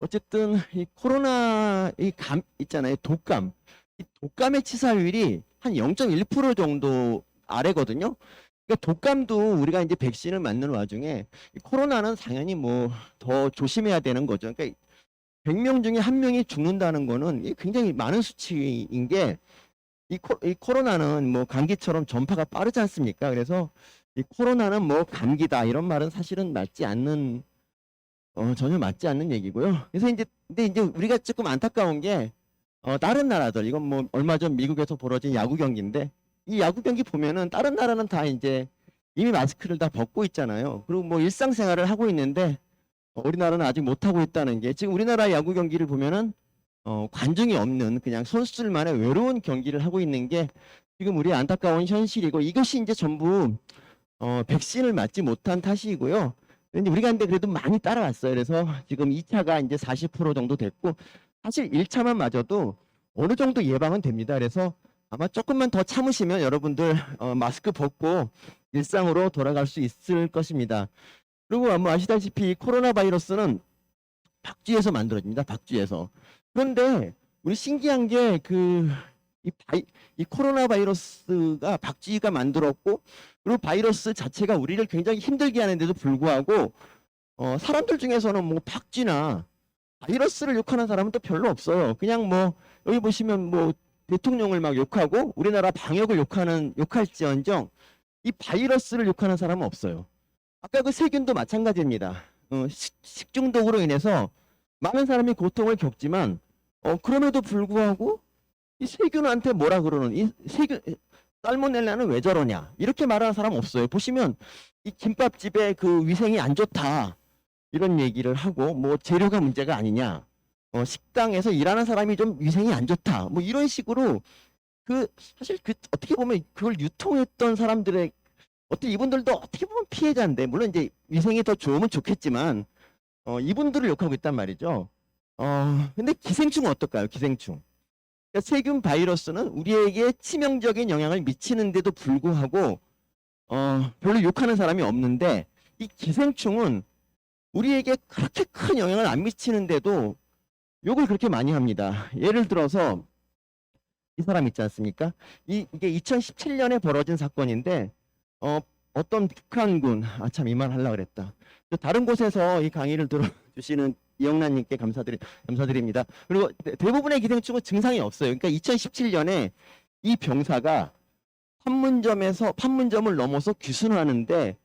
어쨌든 이 코로나 이 감 있잖아요. 독감. 이 독감의 치사율이 한 0.1% 정도 아래거든요. 그러니까 독감도 우리가 이제 백신을 맞는 와중에 이 코로나는 당연히 뭐 더 조심해야 되는 거죠. 그러니까 100명 중에 한 명이 죽는다는 거는 굉장히 많은 수치인 게 이 코로나는 뭐 감기처럼 전파가 빠르지 않습니까? 그래서 이 코로나는 뭐 감기다 이런 말은 사실은 맞지 않는 전혀 맞지 않는 얘기고요. 그래서 이제 근데 이제 우리가 조금 안타까운 게 다른 나라들 이건 뭐 얼마 전 미국에서 벌어진 야구 경기인데 이 야구 경기 보면은 다른 나라는 다 이제 이미 마스크를 다 벗고 있잖아요. 그리고 뭐 일상생활을 하고 있는데 우리나라는 아직 못 하고 있다는 게 지금 우리나라 야구 경기를 보면은 관중이 없는 그냥 선수들만의 외로운 경기를 하고 있는 게 지금 우리 안타까운 현실이고 이것이 이제 전부 백신을 맞지 못한 탓이고요. 근데 우리가 근데 그래도 많이 따라왔어요. 그래서 지금 2차가 이제 40% 정도 됐고 사실 1차만 맞아도 어느 정도 예방은 됩니다. 그래서 아마 조금만 더 참으시면 여러분들 마스크 벗고 일상으로 돌아갈 수 있을 것입니다. 그리고 뭐 아시다시피 코로나 바이러스는 박쥐에서 만들어집니다. 박쥐에서. 그런데 우리 신기한 게 이 코로나 바이러스가 박쥐가 만들었고 그리고 바이러스 자체가 우리를 굉장히 힘들게 하는데도 불구하고 사람들 중에서는 뭐 박쥐나 바이러스를 욕하는 사람은 또 별로 없어요. 그냥 뭐 여기 보시면 뭐 대통령을 막 욕하고 우리나라 방역을 욕할지언정 이 바이러스를 욕하는 사람은 없어요. 아까 그 세균도 마찬가지입니다. 식중독으로 인해서 많은 사람이 고통을 겪지만 그럼에도 불구하고 이 세균한테 뭐라 그러는 이 세균 살모넬라는 왜 저러냐 이렇게 말하는 사람 없어요. 보시면 이 김밥집에 그 위생이 안 좋다 이런 얘기를 하고 뭐 재료가 문제가 아니냐 식당에서 일하는 사람이 좀 위생이 안 좋다 뭐 이런 식으로 사실 어떻게 보면 그걸 유통했던 사람들의 어떻게 이분들도 어떻게 보면 피해자인데 물론 이제 위생이 더 좋으면 좋겠지만 이분들을 욕하고 있단 말이죠. 근데 기생충은 어떨까요? 기생충. 그러니까 세균 바이러스는 우리에게 치명적인 영향을 미치는데도 불구하고 별로 욕하는 사람이 없는데 이 기생충은 우리에게 그렇게 큰 영향을 안 미치는데도 욕을 그렇게 많이 합니다. 예를 들어서 이 사람 있지 않습니까? 이게 2017년에 벌어진 사건인데 어떤 북한군 참 이 말 하려고 그랬다. 다른 곳에서 이 강의를 들어주시는 이영란님께 감사드립니다. 그리고 대부분의 기생충은 증상이 없어요. 그러니까 2017년에 이 병사가 판문점을 넘어서 귀순을 하는데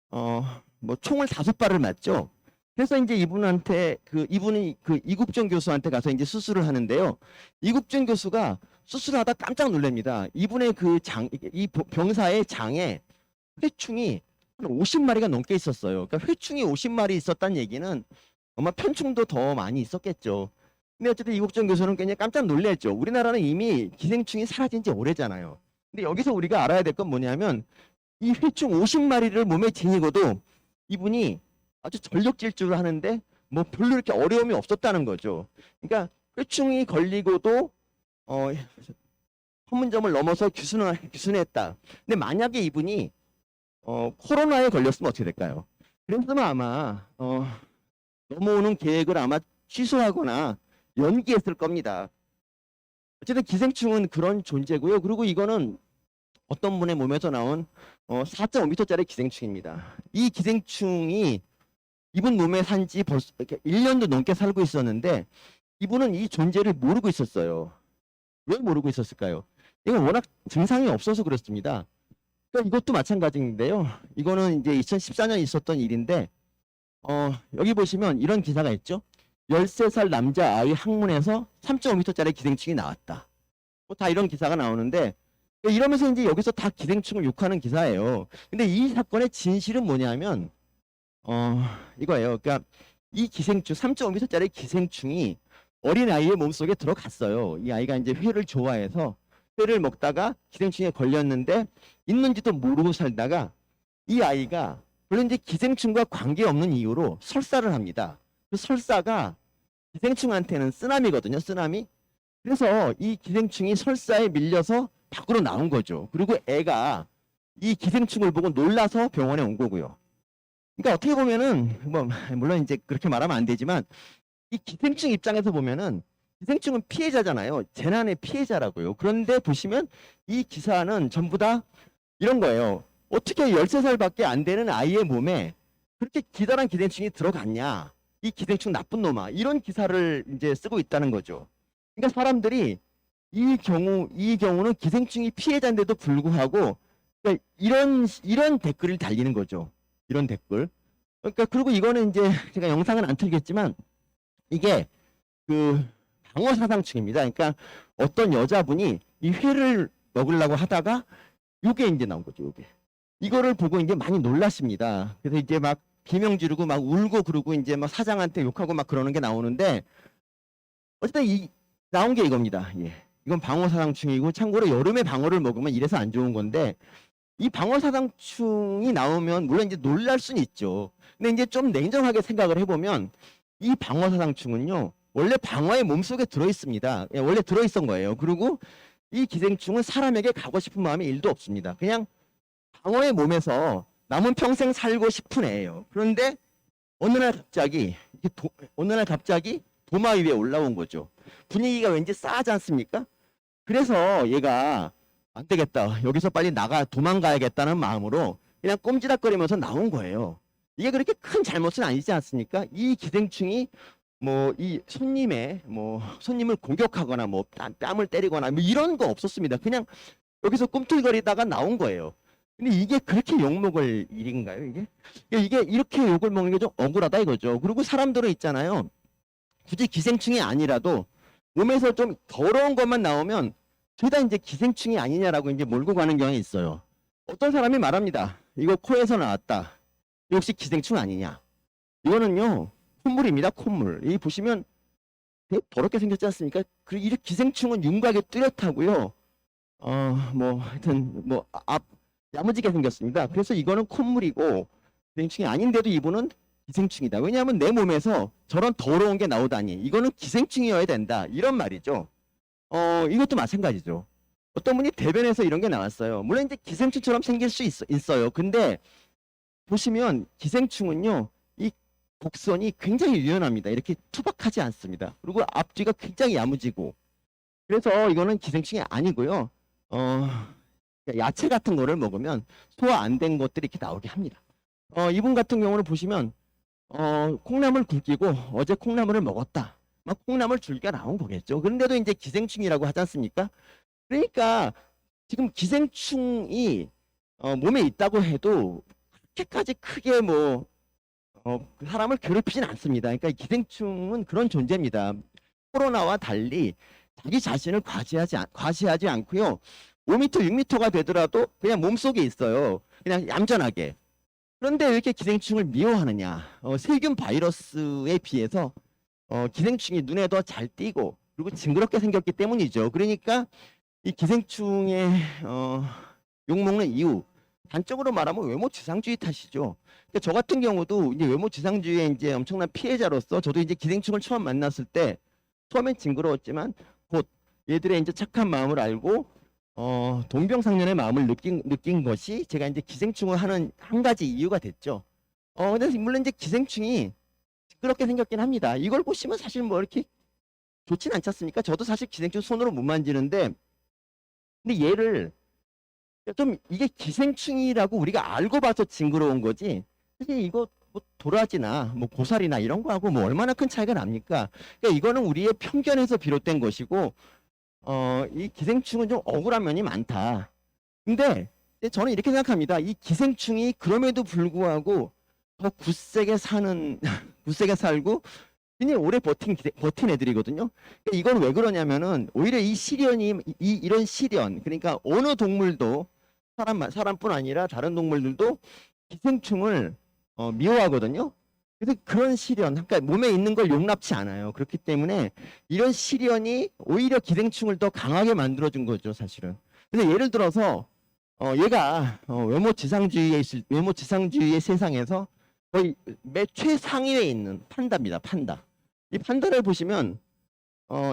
뭐 총을 5발을 맞죠. 그래서 이제 이분이 이국종 교수한테 가서 이제 수술을 하는데요. 이국종 교수가 수술하다 깜짝 놀랍니다. 이분의 이 병사의 장에 회충이 한 50마리가 넘게 있었어요. 그러니까 회충이 50마리 있었다는 얘기는 아마 편충도 더 많이 있었겠죠. 근데 어쨌든 이국정 교수는 굉장히 깜짝 놀랐죠. 우리나라는 이미 기생충이 사라진 지 오래잖아요. 근데 여기서 우리가 알아야 될 건 뭐냐면 이 회충 50마리를 몸에 지니고도 이분이 아주 전력 질주를 하는데 뭐 별로 이렇게 어려움이 없었다는 거죠. 그러니까 회충이 걸리고도 판문점을 넘어서 귀순했다. 근데 만약에 이분이 코로나에 걸렸으면 어떻게 될까요? 그랬으면 아마 넘어오는 계획을 아마 취소하거나 연기했을 겁니다. 어쨌든 기생충은 그런 존재고요. 그리고 이거는 어떤 분의 몸에서 나온 4.5m짜리 기생충입니다. 이 기생충이 이분 몸에 산지 벌써 1년도 넘게 살고 있었는데 이분은 이 존재를 모르고 있었어요. 왜 모르고 있었을까요? 이건 워낙 증상이 없어서 그렇습니다. 그러니까 이것도 마찬가지인데요. 이거는 이제 2014년 있었던 일인데 여기 보시면 이런 기사가 있죠. 13살 남자아이 항문에서 3.5m짜리 기생충이 나왔다. 뭐 다 이런 기사가 나오는데 이러면서 이제 여기서 다 기생충을 욕하는 기사예요. 근데 이 사건의 진실은 뭐냐면 이거예요. 그러니까 이 기생충 3.5m짜리 기생충이 어린 아이의 몸속에 들어갔어요. 이 아이가 이제 회를 좋아해서 회를 먹다가 기생충에 걸렸는데 있는지도 모르고 살다가 이 아이가 물론 이제 기생충과 관계없는 이유로 설사를 합니다. 그 설사가 기생충한테는 쓰나미거든요. 쓰나미. 그래서 이 기생충이 설사에 밀려서 밖으로 나온 거죠. 그리고 애가 이 기생충을 보고 놀라서 병원에 온 거고요. 그러니까 어떻게 보면은 뭐 물론 이제 그렇게 말하면 안 되지만 이 기생충 입장에서 보면은 기생충은 피해자잖아요. 재난의 피해자라고요. 그런데 보시면 이 기사는 전부 다 이런 거예요. 어떻게 13살밖에 안 되는 아이의 몸에 그렇게 기다란 기생충이 들어갔냐? 이 기생충 나쁜 놈아. 이런 기사를 이제 쓰고 있다는 거죠. 그러니까 사람들이 이 경우는 기생충이 피해자인데도 불구하고 그러니까 이런 댓글을 달리는 거죠. 이런 댓글. 그러니까 그리고 이거는 이제 제가 영상은 안 틀겠지만 이게 그 방어 사상충입니다. 그러니까 어떤 여자분이 이 회를 먹으려고 하다가 요게 이제 나온 거죠. 요게. 이거를 보고 이제 많이 놀랐습니다. 그래서 이제 막 비명 지르고 막 울고 그러고 이제 막 사장한테 욕하고 막 그러는 게 나오는데 어쨌든 이 나온 게 이겁니다. 예. 이건 방어사상충이고 참고로 여름에 방어를 먹으면 이래서 안 좋은 건데 이 방어사상충이 나오면 물론 이제 놀랄 수는 있죠. 근데 이제 좀 냉정하게 생각을 해보면 이 방어사상충은요 원래 방어의 몸속에 들어있습니다. 예, 원래 들어있던 거예요. 그리고 이 기생충은 사람에게 가고 싶은 마음이 1도 없습니다. 그냥 방어의 몸에서 남은 평생 살고 싶은 애예요. 그런데 어느 날 갑자기 도마 위에 올라온 거죠. 분위기가 왠지 싸하지 않습니까? 그래서 얘가 안 되겠다. 여기서 빨리 도망가야겠다는 마음으로 그냥 꼼지락거리면서 나온 거예요. 이게 그렇게 큰 잘못은 아니지 않습니까? 이 기생충이 뭐 이 손님을 공격하거나 뭐 뺨을 때리거나 뭐 이런 거 없었습니다. 그냥 여기서 꿈틀거리다가 나온 거예요. 근데 이게 그렇게 욕먹을 일인가요, 이게? 이게 이렇게 욕을 먹는 게 좀 억울하다 이거죠. 그리고 사람들은 있잖아요. 굳이 기생충이 아니라도 몸에서 좀 더러운 것만 나오면 죄다 이제 기생충이 아니냐라고 이제 몰고 가는 경향이 있어요. 어떤 사람이 말합니다. 이거 코에서 나왔다. 이거 혹시 기생충 아니냐? 이거는요, 콧물입니다, 콧물. 이 보시면 되게 더럽게 생겼지 않습니까? 그리고 이 기생충은 윤곽이 뚜렷하고요. 하여튼, 야무지게 생겼습니다. 그래서 이거는 콧물이고, 기생충이 아닌데도 이분은 기생충이다. 왜냐하면 내 몸에서 저런 더러운 게 나오다니. 이거는 기생충이어야 된다. 이런 말이죠. 이것도 마찬가지죠. 어떤 분이 대변에서 이런 게 나왔어요. 물론 이제 기생충처럼 생길 수 있어요. 근데 보시면 기생충은요, 이 곡선이 굉장히 유연합니다. 이렇게 투박하지 않습니다. 그리고 앞뒤가 굉장히 야무지고. 그래서 이거는 기생충이 아니고요. 야채 같은 거를 먹으면 소화 안 된 것들이 이렇게 나오게 합니다. 이분 같은 경우는 보시면 콩나물 굵기고 어제 콩나물을 먹었다. 막 콩나물 줄기가 나온 거겠죠. 그런데도 이제 기생충이라고 하지 않습니까? 그러니까 지금 기생충이 몸에 있다고 해도 그렇게까지 크게 사람을 괴롭히진 않습니다. 그러니까 기생충은 그런 존재입니다. 코로나와 달리 자기 자신을 과시하지 않고요. 5m, 6m가 되더라도 그냥 몸속에 있어요. 그냥 얌전하게. 그런데 왜 이렇게 기생충을 미워하느냐? 세균 바이러스에 비해서 기생충이 눈에 더 잘 띄고 그리고 징그럽게 생겼기 때문이죠. 그러니까 이 기생충의 욕먹는 이유 단적으로 말하면 외모지상주의 탓이죠. 그러니까 저 같은 경우도 이제 외모지상주의의 이제 엄청난 피해자로서 저도 이제 기생충을 처음 만났을 때 처음엔 징그러웠지만 곧 얘들의 이제 착한 마음을 알고 동병상련의 마음을 느낀 것이 제가 이제 기생충을 하는 한 가지 이유가 됐죠. 근데 물론 이제 기생충이 시끄럽게 생겼긴 합니다. 이걸 보시면 사실 뭐 이렇게 좋진 않지 않습니까? 저도 사실 기생충 손으로 못 만지는데, 근데 얘를 좀 이게 기생충이라고 우리가 알고 봐서 징그러운 거지. 사실 이거 뭐 도라지나 뭐 고사리나 이런 거하고 뭐 얼마나 큰 차이가 납니까? 그러니까 이거는 우리의 편견에서 비롯된 것이고, 이 기생충은 좀 억울한 면이 많다. 근데 저는 이렇게 생각합니다. 이 기생충이 그럼에도 불구하고 더 굳세게 굳세게 살고 굉장히 오래 버틴 애들이거든요. 그러니까 이건 왜 그러냐면은 오히려 이런 시련, 그러니까 어느 동물도 사람뿐 아니라 다른 동물들도 기생충을 미워하거든요. 그래서 그런 시련, 그러니까 몸에 있는 걸 용납치 않아요. 그렇기 때문에 이런 시련이 오히려 기생충을 더 강하게 만들어준 거죠, 사실은. 그래서 예를 들어서 얘가 외모지상주의의 세상에서 거의 최상위에 있는 판다입니다. 판다. 이 판다를 보시면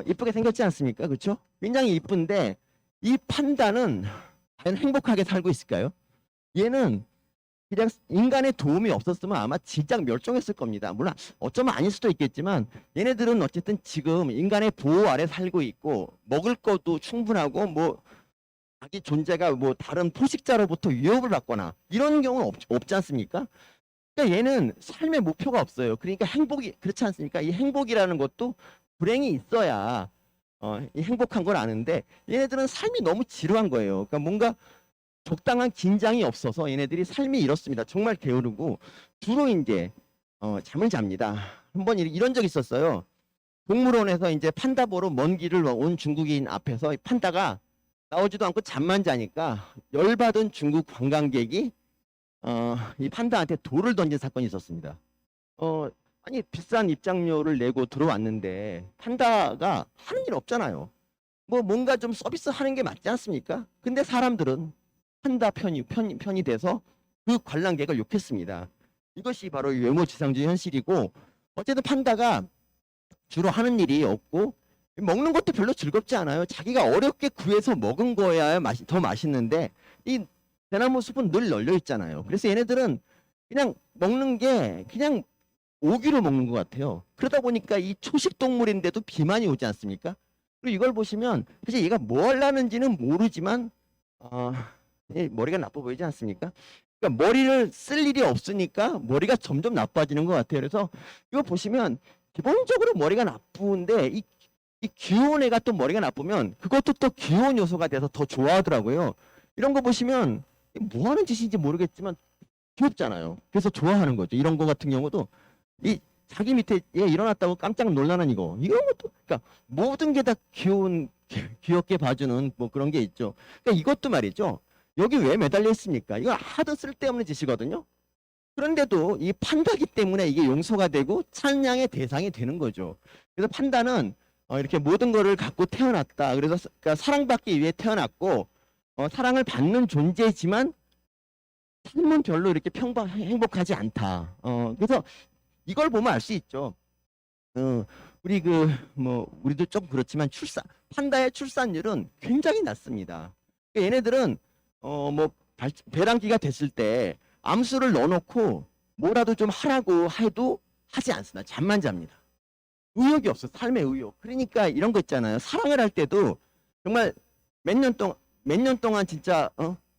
이쁘게 생겼지 않습니까? 그렇죠? 굉장히 이쁜데 이 판다는 과연 행복하게 살고 있을까요? 얘는 그냥 인간의 도움이 없었으면 아마 진작 멸종했을 겁니다. 물론 어쩌면 아닐 수도 있겠지만 얘네들은 어쨌든 지금 인간의 보호 아래 살고 있고 먹을 것도 충분하고 뭐 자기 존재가 뭐 다른 포식자로부터 위협을 받거나 이런 경우는 없지 않습니까? 그러니까 얘는 삶의 목표가 없어요. 그러니까 행복이 그렇지 않습니까? 이 행복이라는 것도 불행이 있어야 이 행복한 걸 아는데 얘네들은 삶이 너무 지루한 거예요. 그러니까 뭔가 적당한 긴장이 없어서 얘네들이 삶이 이렇습니다. 정말 게으르고 주로 이제 잠을 잡니다. 한번 이런 적이 있었어요. 동물원에서 이제 판다 보러 먼 길을 온 중국인 앞에서 이 판다가 나오지도 않고 잠만 자니까 열받은 중국 관광객이 이 판다한테 돌을 던진 사건이 있었습니다. 아니 비싼 입장료를 내고 들어왔는데 판다가 하는 일 없잖아요. 뭐 뭔가 좀 서비스 하는 게 맞지 않습니까? 근데 사람들은 판다 편이 돼서 그 관람객을 욕했습니다. 이것이 바로 외모지상주의 현실이고 어쨌든 판다가 주로 하는 일이 없고 먹는 것도 별로 즐겁지 않아요. 자기가 어렵게 구해서 먹은 거야 더 맛있는데 이 대나무 숲은 늘 널려 있잖아요. 그래서 얘네들은 그냥 먹는 게 그냥 오기로 먹는 것 같아요. 그러다 보니까 이 초식 동물인데도 비만이 오지 않습니까? 그리고 이걸 보시면 사실 얘가 뭐 하려는지는 모르지만 머리가 나빠 보이지 않습니까? 그러니까 머리를 쓸 일이 없으니까 머리가 점점 나빠지는 것 같아요. 그래서 이거 보시면 기본적으로 머리가 나쁜데 이 귀여운 애가 또 머리가 나쁘면 그것도 또 귀여운 요소가 돼서 더 좋아하더라고요. 이런 거 보시면 뭐 하는 짓인지 모르겠지만 귀엽잖아요. 그래서 좋아하는 거죠. 이런 거 같은 경우도 이 자기 밑에 얘 일어났다고 깜짝 놀라는 이런 것도 그러니까 모든 게 다 귀엽게 봐주는 뭐 그런 게 있죠. 그러니까 이것도 말이죠. 여기 왜 매달려 있습니까? 이거 하도 쓸데없는 짓이거든요. 그런데도 이 판다기 때문에 이게 용서가 되고 찬양의 대상이 되는 거죠. 그래서 판다는 이렇게 모든 거를 갖고 태어났다. 그래서 그러니까 사랑받기 위해 태어났고 사랑을 받는 존재지만 삶은 별로 이렇게 행복하지 않다. 그래서 이걸 보면 알 수 있죠. 우리도 좀 그렇지만 판다의 출산율은 굉장히 낮습니다. 그러니까 얘네들은 배란기가 됐을 때 암수를 넣어놓고 뭐라도 좀 하라고 해도 하지 않습니다. 잠만 잡니다. 의욕이 없어, 삶의 의욕. 그러니까 이런 거 있잖아요. 사랑을 할 때도 정말 몇 년 동안 진짜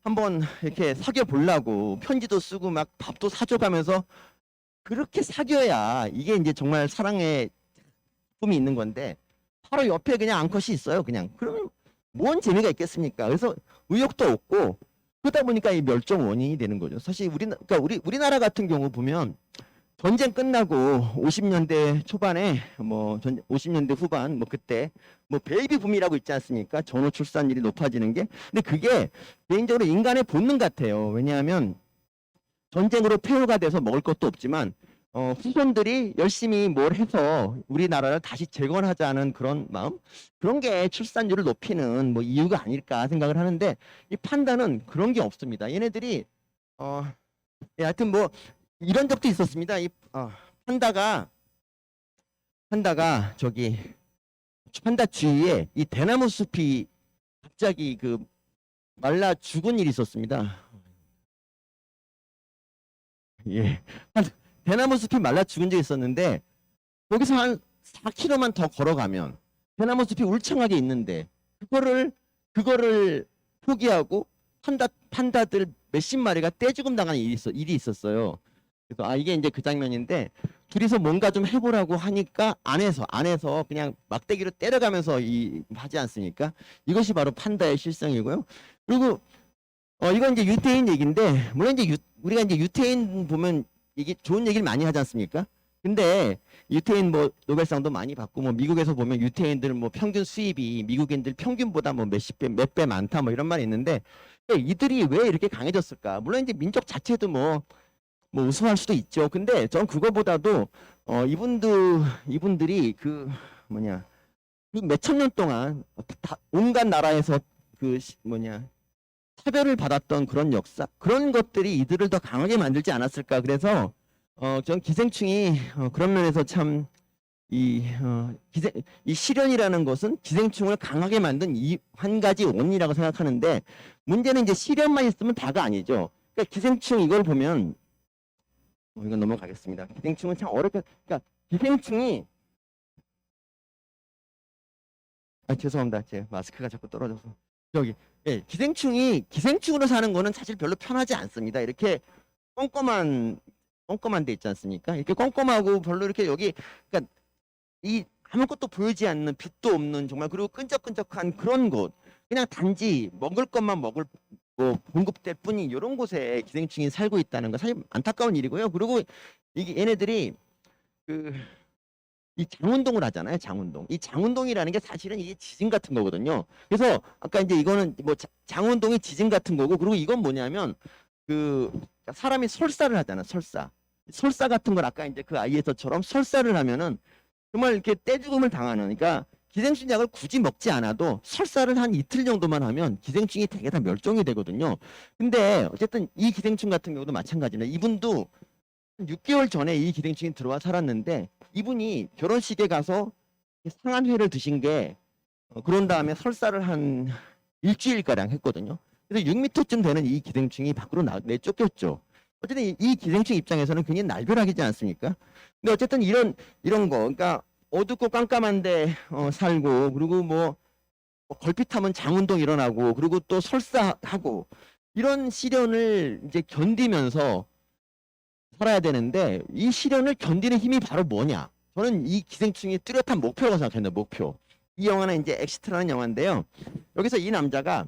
한번 이렇게 사귀어 보려고 편지도 쓰고 막 밥도 사줘가면서 그렇게 사귀어야 이게 이제 정말 사랑의 품이 있는 건데 바로 옆에 그냥 암컷이 있어요. 그냥 그러면 뭔 재미가 있겠습니까? 그래서 의욕도 없고 그러다 보니까 이 멸종 원인이 되는 거죠. 사실 우리나라 같은 경우 보면 전쟁 끝나고 50년대 초반에 50년대 후반 그때 베이비 붐이라고 있지 않습니까? 전후 출산율이 높아지는 게. 근데 그게 개인적으로 인간의 본능 같아요. 왜냐하면 전쟁으로 폐허가 돼서 먹을 것도 없지만 후손들이 열심히 뭘 해서 우리나라를 다시 재건하자는 그런 마음, 그런 게 출산율을 높이는 이유가 아닐까 생각을 하는데 이 판다는 그런 게 없습니다. 얘네들이 하여튼 이런 적도 있었습니다. 이 판다가 저기 판다 주위에 이 대나무 숲이 갑자기 말라 죽은 일이 있었습니다. 예. 대나무 숲이 말라 죽은 적이 있었는데 거기서 한 4km만 더 걸어가면 대나무 숲이 울창하게 있는데 그거를 포기하고 판다들 몇십 마리가 떼죽음 당하는 일이 있었어요. 그래서 이게 이제 그 장면인데 둘이서 뭔가 좀 해보라고 하니까 안에서 그냥 막대기로 때려가면서 하지 않습니까? 이것이 바로 판다의 실성이고요. 그리고 이건 이제 유태인 얘기인데 물론 이제 우리가 이제 유태인 보면 이게 좋은 얘기를 많이 하지 않습니까? 근데 유태인 노벨상도 많이 받고 미국에서 보면 유태인들 평균 수입이 미국인들 평균보다 몇 배 많다 이런 말이 있는데 이들이 왜 이렇게 강해졌을까? 물론 이제 민족 자체도 우수할 수도 있죠. 근데 전 그거보다도 이분들이 몇천 년 동안 온갖 나라에서 차별을 받았던 그런 역사, 그런 것들이 이들을 더 강하게 만들지 않았을까. 그래서 전 기생충이 그런 면에서 참 이 실현이라는 것은 기생충을 강하게 만든 한 가지 원인이라고 생각하는데 문제는 이제 실현만 있으면 다가 아니죠. 그러니까 기생충 이걸 보면 이건 넘어가겠습니다. 기생충은 참 어렵게 그러니까 기생충이 죄송합니다. 제 마스크가 자꾸 떨어져서 저기 기생충으로 사는 거는 사실 별로 편하지 않습니다. 이렇게 껌껌한 데 있지 않습니까? 이렇게 껌껌하고 별로 이렇게 여기 그러니까 이 아무것도 보이지 않는 빛도 없는 정말 그리고 끈적끈적한 그런 곳 그냥 단지 먹을 것만 먹을 뭐 공급될 뿐인 이런 곳에 기생충이 살고 있다는 거 사실 안타까운 일이고요. 그리고 이게 얘네들이 이 장운동을 하잖아요. 장운동. 이 장운동이라는 게 사실은 이게 지진 같은 거거든요. 그래서 아까 이제 이거는 뭐 장운동이 지진 같은 거고 그리고 이건 뭐냐면 사람이 설사를 하잖아. 설사 같은 걸 아까 이제 그 아이에서처럼 설사를 하면은 정말 이렇게 떼죽음을 당하는 그러니까 기생충 약을 굳이 먹지 않아도 설사를 한 이틀 정도만 하면 기생충이 되게 다 멸종이 되거든요. 근데 어쨌든 이 기생충 같은 경우도 마찬가지입니다. 이분도 6개월 전에 이 기생충이 들어와 살았는데 이분이 결혼식에 가서 상한 회를 드신 게 그런 다음에 설사를 한 일주일가량 했거든요. 그래서 6m쯤 되는 이 기생충이 밖으로 내쫓겼죠. 어쨌든 이 기생충 입장에서는 굉장히 날벼락이지 않습니까? 근데 어쨌든 이런 거, 그러니까 어둡고 깜깜한데 살고 그리고 뭐 걸핏하면 장운동 일어나고 그리고 또 설사하고 이런 시련을 이제 견디면서 살아야 되는데 이 시련을 견디는 힘이 바로 뭐냐? 저는 이 기생충이 뚜렷한 목표라고 생각합니다. 목표. 이 영화는 이제 엑시트라는 영화인데요. 여기서 이 남자가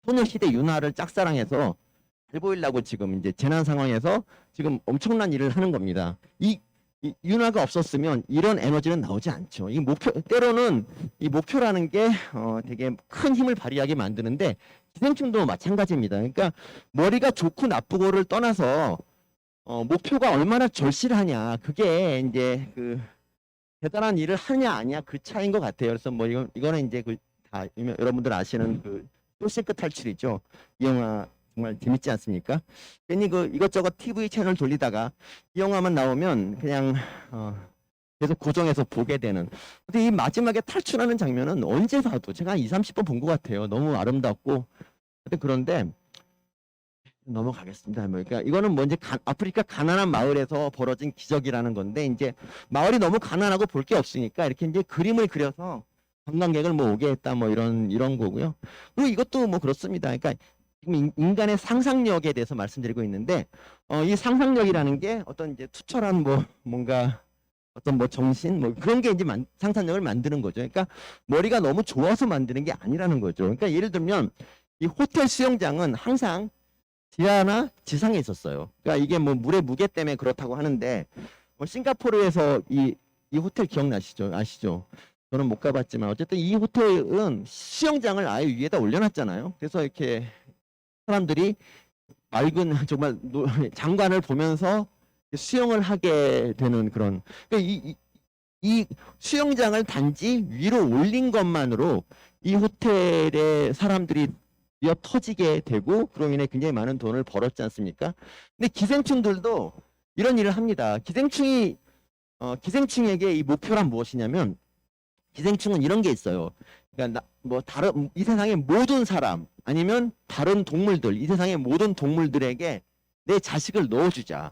소녀시대 윤하를 짝사랑해서 잘 보이려고 지금 이제 재난 상황에서 지금 엄청난 일을 하는 겁니다. 이 윤하가 없었으면 이런 에너지는 나오지 않죠. 이 목표 때로는 이 목표라는 게 되게 큰 힘을 발휘하게 만드는데 기생충도 마찬가지입니다. 그러니까 머리가 좋고 나쁘고를 떠나서 목표가 얼마나 절실하냐 그게 이제 대단한 일을 하냐 아니냐 그 차이인 것 같아요. 그래서 뭐 이거는 이제 다 여러분들 아시는 쇼생크 탈출이죠. 이 영화 정말 재밌지 않습니까? 괜히 이것저것 TV 채널 돌리다가 이 영화만 나오면 그냥 계속 고정해서 보게 되는. 근데 이 마지막에 탈출하는 장면은 언제 봐도 제가 한 20-30번 본 것 같아요. 너무 아름답고. 그런데 넘어가겠습니다. 그러니까 이거는 뭐 이제 아프리카 가난한 마을에서 벌어진 기적이라는 건데 이제 마을이 너무 가난하고 볼 게 없으니까 이렇게 이제 그림을 그려서 관광객을 뭐 오게 했다 뭐 이런 거고요. 그리고 이것도 뭐 그렇습니다. 그러니까 지금 인간의 상상력에 대해서 말씀드리고 있는데 이 상상력이라는 게 어떤 이제 투철한 뭐 뭔가 어떤 뭐 정신 뭐 그런 게 이제 상상력을 만드는 거죠. 그러니까 머리가 너무 좋아서 만드는 게 아니라는 거죠. 그러니까 예를 들면 이 호텔 수영장은 항상 지하나 지상에 있었어요. 그러니까 이게 뭐 물의 무게 때문에 그렇다고 하는데 뭐 싱가포르에서 이 호텔 기억나시죠? 아시죠? 저는 못 가봤지만 어쨌든 이 호텔은 수영장을 아예 위에다 올려놨잖아요. 그래서 이렇게 사람들이 맑은 정말 장관을 보면서 수영을 하게 되는 그런 그러니까 이 수영장을 단지 위로 올린 것만으로 이 호텔의 사람들이 뛰어 터지게 되고 그로 인해 굉장히 많은 돈을 벌었지 않습니까? 근데 기생충들도 이런 일을 합니다. 기생충에게 이 목표란 무엇이냐면 기생충은 이런 게 있어요. 그러니까 이 세상의 모든 사람 아니면 다른 동물들, 이 세상의 모든 동물들에게 내 자식을 넣어주자.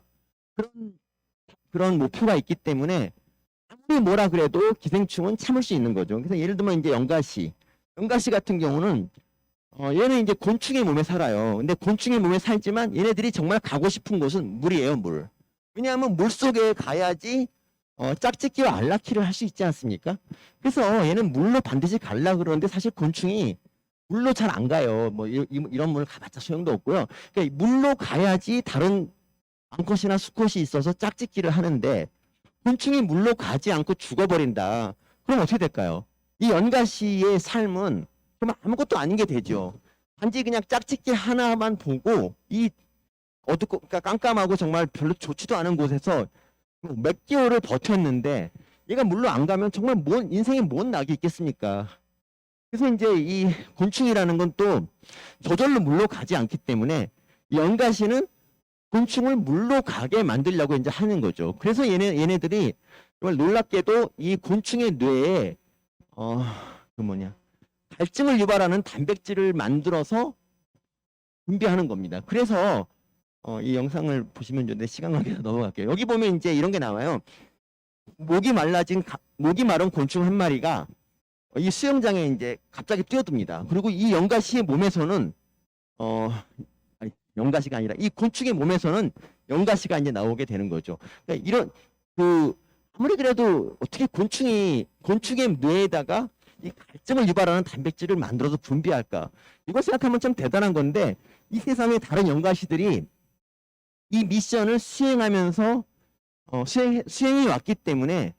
그런 목표가 있기 때문에 아무리 뭐라 그래도 기생충은 참을 수 있는 거죠. 그래서 예를 들면 이제 영가시 같은 경우는 얘는 이제 곤충의 몸에 살아요. 근데 곤충의 몸에 살지만 얘네들이 정말 가고 싶은 곳은 물이에요, 물. 왜냐하면 물 속에 가야지 짝짓기와 알라키를 할 수 있지 않습니까? 그래서 얘는 물로 반드시 갈라 그러는데 사실 곤충이 물로 잘 안 가요. 뭐 이런 물 가봤자 소용도 없고요. 그러니까 물로 가야지 다른 암컷이나 수컷이 있어서 짝짓기를 하는데 곤충이 물로 가지 않고 죽어버린다. 그럼 어떻게 될까요? 이 연가시의 삶은 그럼 아무것도 아닌 게 되죠. 단지 그냥 짝짓기 하나만 보고 이 어둡고 그러니까 깜깜하고 정말 별로 좋지도 않은 곳에서 몇 개월을 버텼는데 얘가 물로 안 가면 정말 인생에 뭔 낙이 있겠습니까? 그래서 이제 이 곤충이라는 건 또 저절로 물로 가지 않기 때문에 연가시는 곤충을 물로 가게 만들려고 이제 하는 거죠. 그래서 얘네들이 정말 놀랍게도 이 곤충의 뇌에 갈증을 유발하는 단백질을 만들어서 분비하는 겁니다. 그래서 이 영상을 보시면 좋은데 시간 관계에서 넘어갈게요. 여기 보면 이제 이런 게 나와요. 목이 마른 곤충 한 마리가 이 수영장에 이제 갑자기 뛰어듭니다. 그리고 이 연가시의 몸에서는 아니, 연가시가 아니라 이 곤충의 몸에서는 연가시가 이제 나오게 되는 거죠. 그러니까 이런 아무리 그래도 어떻게 곤충의 뇌에다가 이 갈증을 유발하는 단백질을 만들어서 분비할까? 이거 생각하면 참 대단한 건데 이 세상에 다른 연가시들이 이 미션을 수행하면서 수행이 왔기 때문에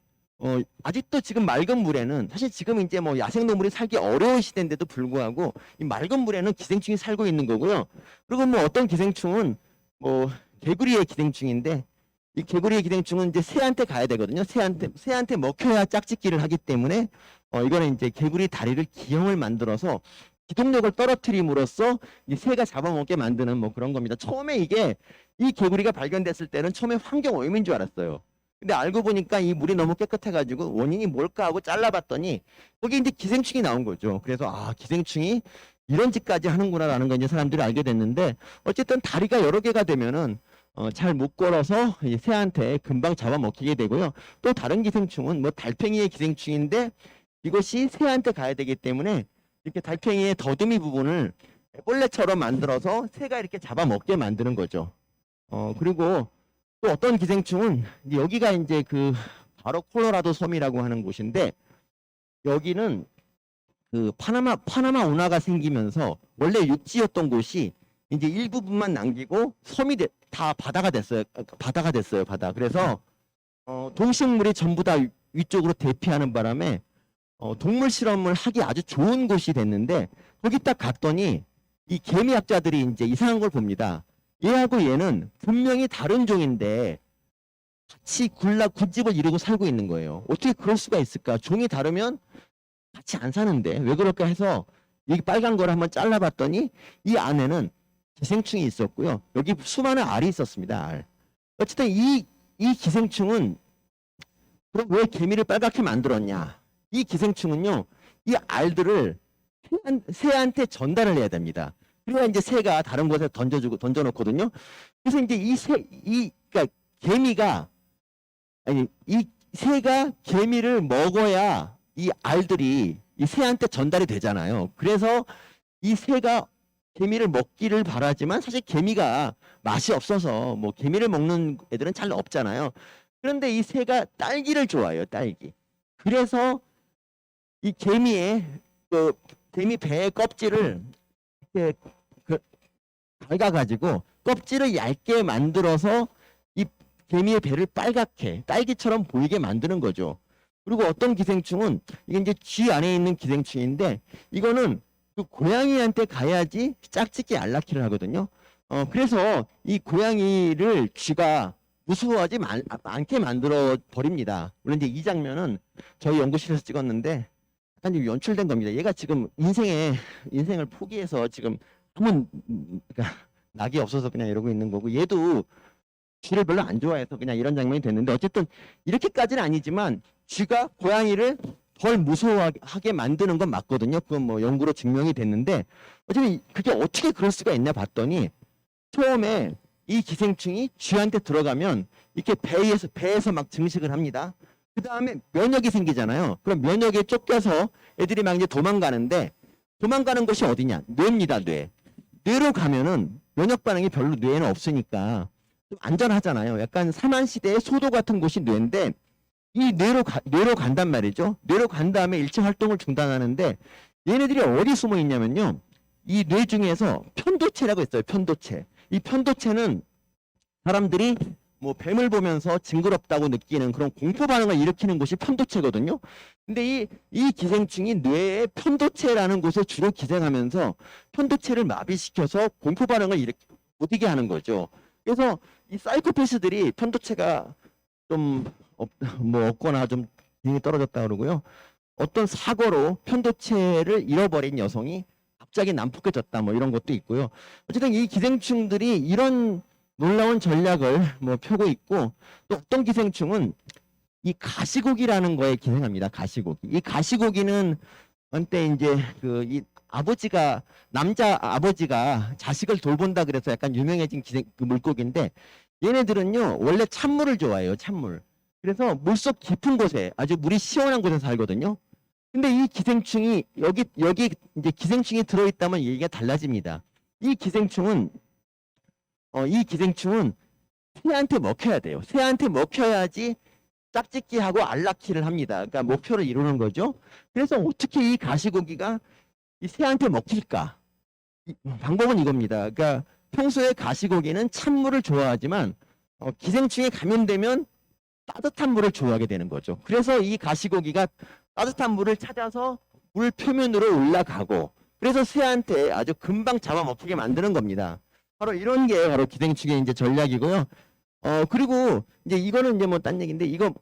아직도 지금 맑은 물에는 사실 지금 이제 뭐 야생동물이 살기 어려운 시대인데도 불구하고 이 맑은 물에는 기생충이 살고 있는 거고요. 그리고 뭐 어떤 기생충은 뭐 개구리의 기생충인데 이 개구리의 기생충은 이제 새한테 가야 되거든요. 새한테 먹혀야 짝짓기를 하기 때문에 이거는 이제 개구리 다리를 기형을 만들어서 기동력을 떨어뜨림으로써 이 새가 잡아먹게 만드는 뭐 그런 겁니다. 처음에 이 개구리가 발견됐을 때는 처음에 환경 오염인 줄 알았어요. 근데 알고 보니까 이 물이 너무 깨끗해가지고 원인이 뭘까 하고 잘라봤더니 거기 이제 기생충이 나온 거죠. 그래서 기생충이 이런 짓까지 하는구나라는 걸 이제 사람들이 알게 됐는데 어쨌든 다리가 여러 개가 되면은 잘 못 걸어서 이 새한테 금방 잡아먹히게 되고요. 또 다른 기생충은 뭐 달팽이의 기생충인데 이것이 새한테 가야 되기 때문에 이렇게 달팽이의 더듬이 부분을 애벌레처럼 만들어서 새가 이렇게 잡아먹게 만드는 거죠. 그리고 또 어떤 기생충은 여기가 이제 바로 콜로라도 섬이라고 하는 곳인데 여기는 파나마 운하가 생기면서 원래 육지였던 곳이 이제 일부분만 남기고 섬이 다 바다가 됐어요. 바다. 그래서 동식물이 전부 다 위쪽으로 대피하는 바람에 동물 실험을 하기 아주 좋은 곳이 됐는데 거기 딱 갔더니 이 개미학자들이 이제 이상한 걸 봅니다. 얘하고 얘는 분명히 다른 종인데 같이 군집을 이루고 살고 있는 거예요. 어떻게 그럴 수가 있을까? 종이 다르면 같이 안 사는데 왜 그럴까 해서 여기 빨간 걸 한번 잘라봤더니 이 안에는 기생충이 있었고요. 여기 수많은 알이 있었습니다. 알. 어쨌든 이 기생충은 그럼 왜 개미를 빨갛게 만들었냐? 이 기생충은요, 이 알들을 새한테 전달을 해야 됩니다. 그래야 이제 새가 다른 곳에 던져놓거든요. 그래서 이제 그러니까 이 새가 개미를 먹어야 이 알들이 이 새한테 전달이 되잖아요. 그래서 이 새가 개미를 먹기를 바라지만 사실 개미가 맛이 없어서 뭐 개미를 먹는 애들은 잘 없잖아요. 그런데 이 새가 딸기를 좋아해요, 딸기. 그래서 이 개미 배의 껍질을 이렇게 갉아가지고 껍질을 얇게 만들어서 이 개미의 배를 빨갛게 딸기처럼 보이게 만드는 거죠. 그리고 어떤 기생충은 이게 이제 쥐 안에 있는 기생충인데 이거는 고양이한테 가야지 짝짓기 안락키를 하거든요. 그래서 이 고양이를 쥐가 무서워하지 않게 만들어 버립니다. 물론 이제 이 장면은 저희 연구실에서 찍었는데 약간 좀 연출된 겁니다. 얘가 지금 인생을 포기해서 지금 그러니까 낙이 없어서 그냥 이러고 있는 거고 얘도 쥐를 별로 안 좋아해서 그냥 이런 장면이 됐는데 어쨌든 이렇게까지는 아니지만 쥐가 고양이를 덜 무서워하게 만드는 건 맞거든요. 그건 뭐 연구로 증명이 됐는데 어쨌든 그게 어떻게 그럴 수가 있냐 봤더니 처음에 이 기생충이 쥐한테 들어가면 이렇게 배에서 막 증식을 합니다. 그 다음에 면역이 생기잖아요. 그럼 면역에 쫓겨서 애들이 막 이제 도망가는데 도망가는 곳이 어디냐? 뇌입니다, 뇌. 뇌로 가면은 면역 반응이 별로 뇌에는 없으니까 좀 안전하잖아요. 약간 삼한시대의 소도 같은 곳이 뇌인데 이 뇌로 간단 말이죠. 뇌로 간 다음에 일체 활동을 중단하는데 얘네들이 어디 숨어 있냐면요. 이 뇌 중에서 편도체라고 있어요. 편도체. 이 편도체는 사람들이 뭐 뱀을 보면서 징그럽다고 느끼는 그런 공포 반응을 일으키는 곳이 편도체거든요. 근데 이 기생충이 뇌의 편도체라는 곳에 주로 기생하면서 편도체를 마비시켜서 공포 반응을 못 이게 하는 거죠. 그래서 이 사이코패스들이 편도체가 좀 없거나 좀 기능이 떨어졌다 그러고요. 어떤 사고로 편도체를 잃어버린 여성이 갑자기 난폭해졌다 뭐 이런 것도 있고요. 어쨌든 이 기생충들이 이런 놀라운 전략을 뭐 펴고 있고 또 어떤 기생충은 이 가시고기라는 거에 기생합니다. 가시고기. 이 가시고기는 한때 이제 이 남자 아버지가 자식을 돌본다 그래서 약간 유명해진 그 물고기인데, 얘네들은요 원래 찬물을 좋아해요. 찬물. 그래서 물속 깊은 곳에, 아주 물이 시원한 곳에 살거든요. 근데 이 기생충이 여기 이제 기생충이 들어있다면 얘기가 달라집니다. 이 기생충은 새한테 먹혀야 돼요. 새한테 먹혀야지 짝짓기하고 알낳기를 합니다. 그러니까 목표를 이루는 거죠. 그래서 어떻게 이 가시고기가 이 새한테 먹힐까? 방법은 이겁니다. 그러니까 평소에 가시고기는 찬물을 좋아하지만 기생충에 감염되면 따뜻한 물을 좋아하게 되는 거죠. 그래서 이 가시고기가 따뜻한 물을 찾아서 물 표면으로 올라가고, 그래서 새한테 아주 금방 잡아먹히게 만드는 겁니다. 바로 이런 게 바로 기생충의 이제 전략이고요. 그리고 이제 이거는 이제 뭐 딴 얘기인데, 이거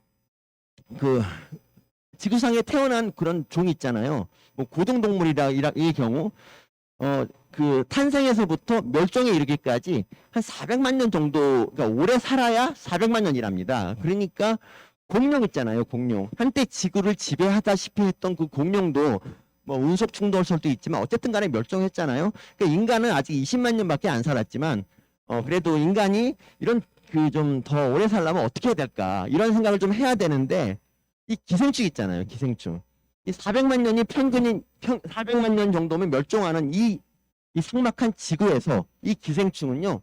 그 지구상에 태어난 그런 종 있잖아요. 뭐 고등동물이라 이 경우 그 탄생에서부터 멸종에 이르기까지 한 400만 년 정도, 그러니까 오래 살아야 400만 년이랍니다. 그러니까 공룡 있잖아요, 공룡. 한때 지구를 지배하다시피 했던 그 공룡도 뭐 운석 충돌설도 있지만 어쨌든 간에 멸종했잖아요. 그러니까 인간은 아직 20만 년밖에 안 살았지만 그래도 인간이 이런 그 좀 더 오래 살려면 어떻게 해야 될까, 이런 생각을 좀 해야 되는데, 이 기생충 있잖아요, 기생충. 이 400만 년이 400만 년 정도면 멸종하는 이 삭막한 지구에서 이 기생충은요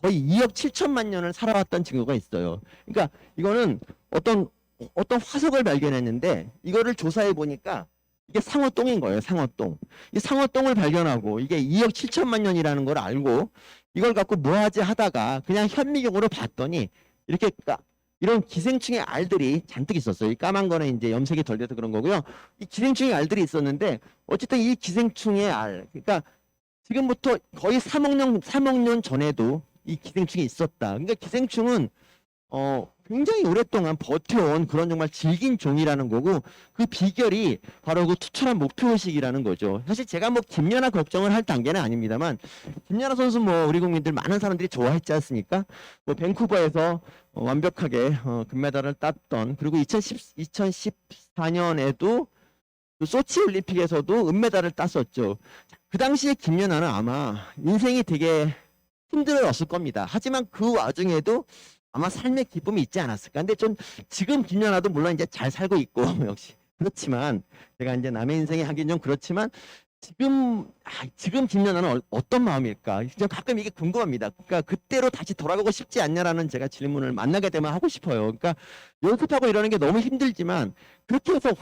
거의 2억 7천만 년을 살아왔던 친구가 있어요. 그러니까 이거는 어떤 화석을 발견했는데, 이거를 조사해 보니까 이게 상어똥인 거예요. 상어똥. 이 상어똥을 발견하고 이게 2억 7천만 년이라는 걸 알고 이걸 갖고 뭐 하지 하다가 그냥 현미경으로 봤더니 이렇게 이런 기생충의 알들이 잔뜩 있었어요. 이 까만 거는 이제 염색이 덜 돼서 그런 거고요. 이 기생충의 알들이 있었는데, 어쨌든 이 기생충의 알, 그러니까 지금부터 거의 3억 년 전에도 이 기생충이 있었다. 그러니까 기생충은 굉장히 오랫동안 버텨온 그런 정말 질긴 종이라는 거고, 그 비결이 바로 그 투철한 목표의식이라는 거죠. 사실 제가 뭐 김연아 걱정을 할 단계는 아닙니다만, 김연아 선수 뭐 우리 국민들 많은 사람들이 좋아했지 않습니까? 뭐 밴쿠버에서 완벽하게 금메달을 땄던, 그리고 2014년에도 그 소치 올림픽에서도 은메달을 땄었죠. 그 당시에 김연아는 아마 인생이 되게 힘들었을 겁니다. 하지만 그 와중에도 아마 삶의 기쁨이 있지 않았을까. 근데 좀 지금 김연아도 물론 이제 잘 살고 있고 역시 그렇지만, 제가 이제 남의 인생에 하긴 좀 그렇지만, 지금 김연아는 어떤 마음일까? 좀 가끔 이게 궁금합니다. 그러니까 그때로 다시 돌아가고 싶지 않냐라는 제가 질문을 만나게 되면 하고 싶어요. 그러니까 연습하고 이러는 게 너무 힘들지만 그렇게 해서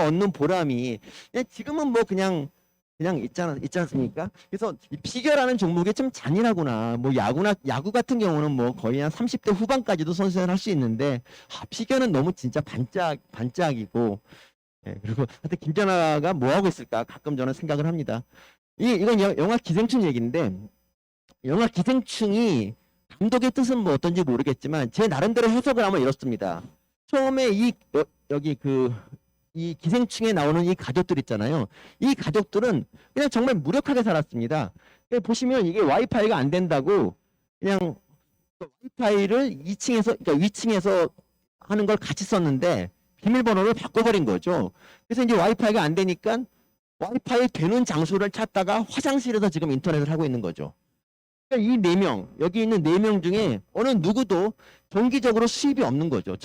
얻는 보람이 그냥 지금은 뭐 그냥 있지 않습니까? 그래서 이 피겨라는 종목이 좀 잔인하구나. 뭐 야구 같은 경우는 뭐 거의 한 30대 후반까지도 선수생활 할 수 있는데, 피겨는 너무 진짜 반짝이고, 그리고 하여튼 김연아가 뭐 하고 있을까 가끔 저는 생각을 합니다. 이건 영화 기생충 얘기인데, 영화 기생충이 감독의 뜻은 뭐 어떤지 모르겠지만 제 나름대로 해석을 하면 이렇습니다. 처음에 여기 이 기생충에 나오는 이 가족들 있잖아요. 이 가족들은 그냥 정말 무력하게 살았습니다. 보시면 이게 와이파이가 안 된다고 그냥 와이파이를 2층에서, 그러니까 위층에서 하는 걸 같이 썼는데 비밀번호를 바꿔버린 거죠. 그래서 이제 와이파이가 안 되니까 와이파이 되는 장소를 찾다가 화장실에서 지금 인터넷을 하고 있는 거죠. 그러니까 이 4명, 여기 있는 4명 중에 어느 누구도 정기적으로 수입이 없는 거죠.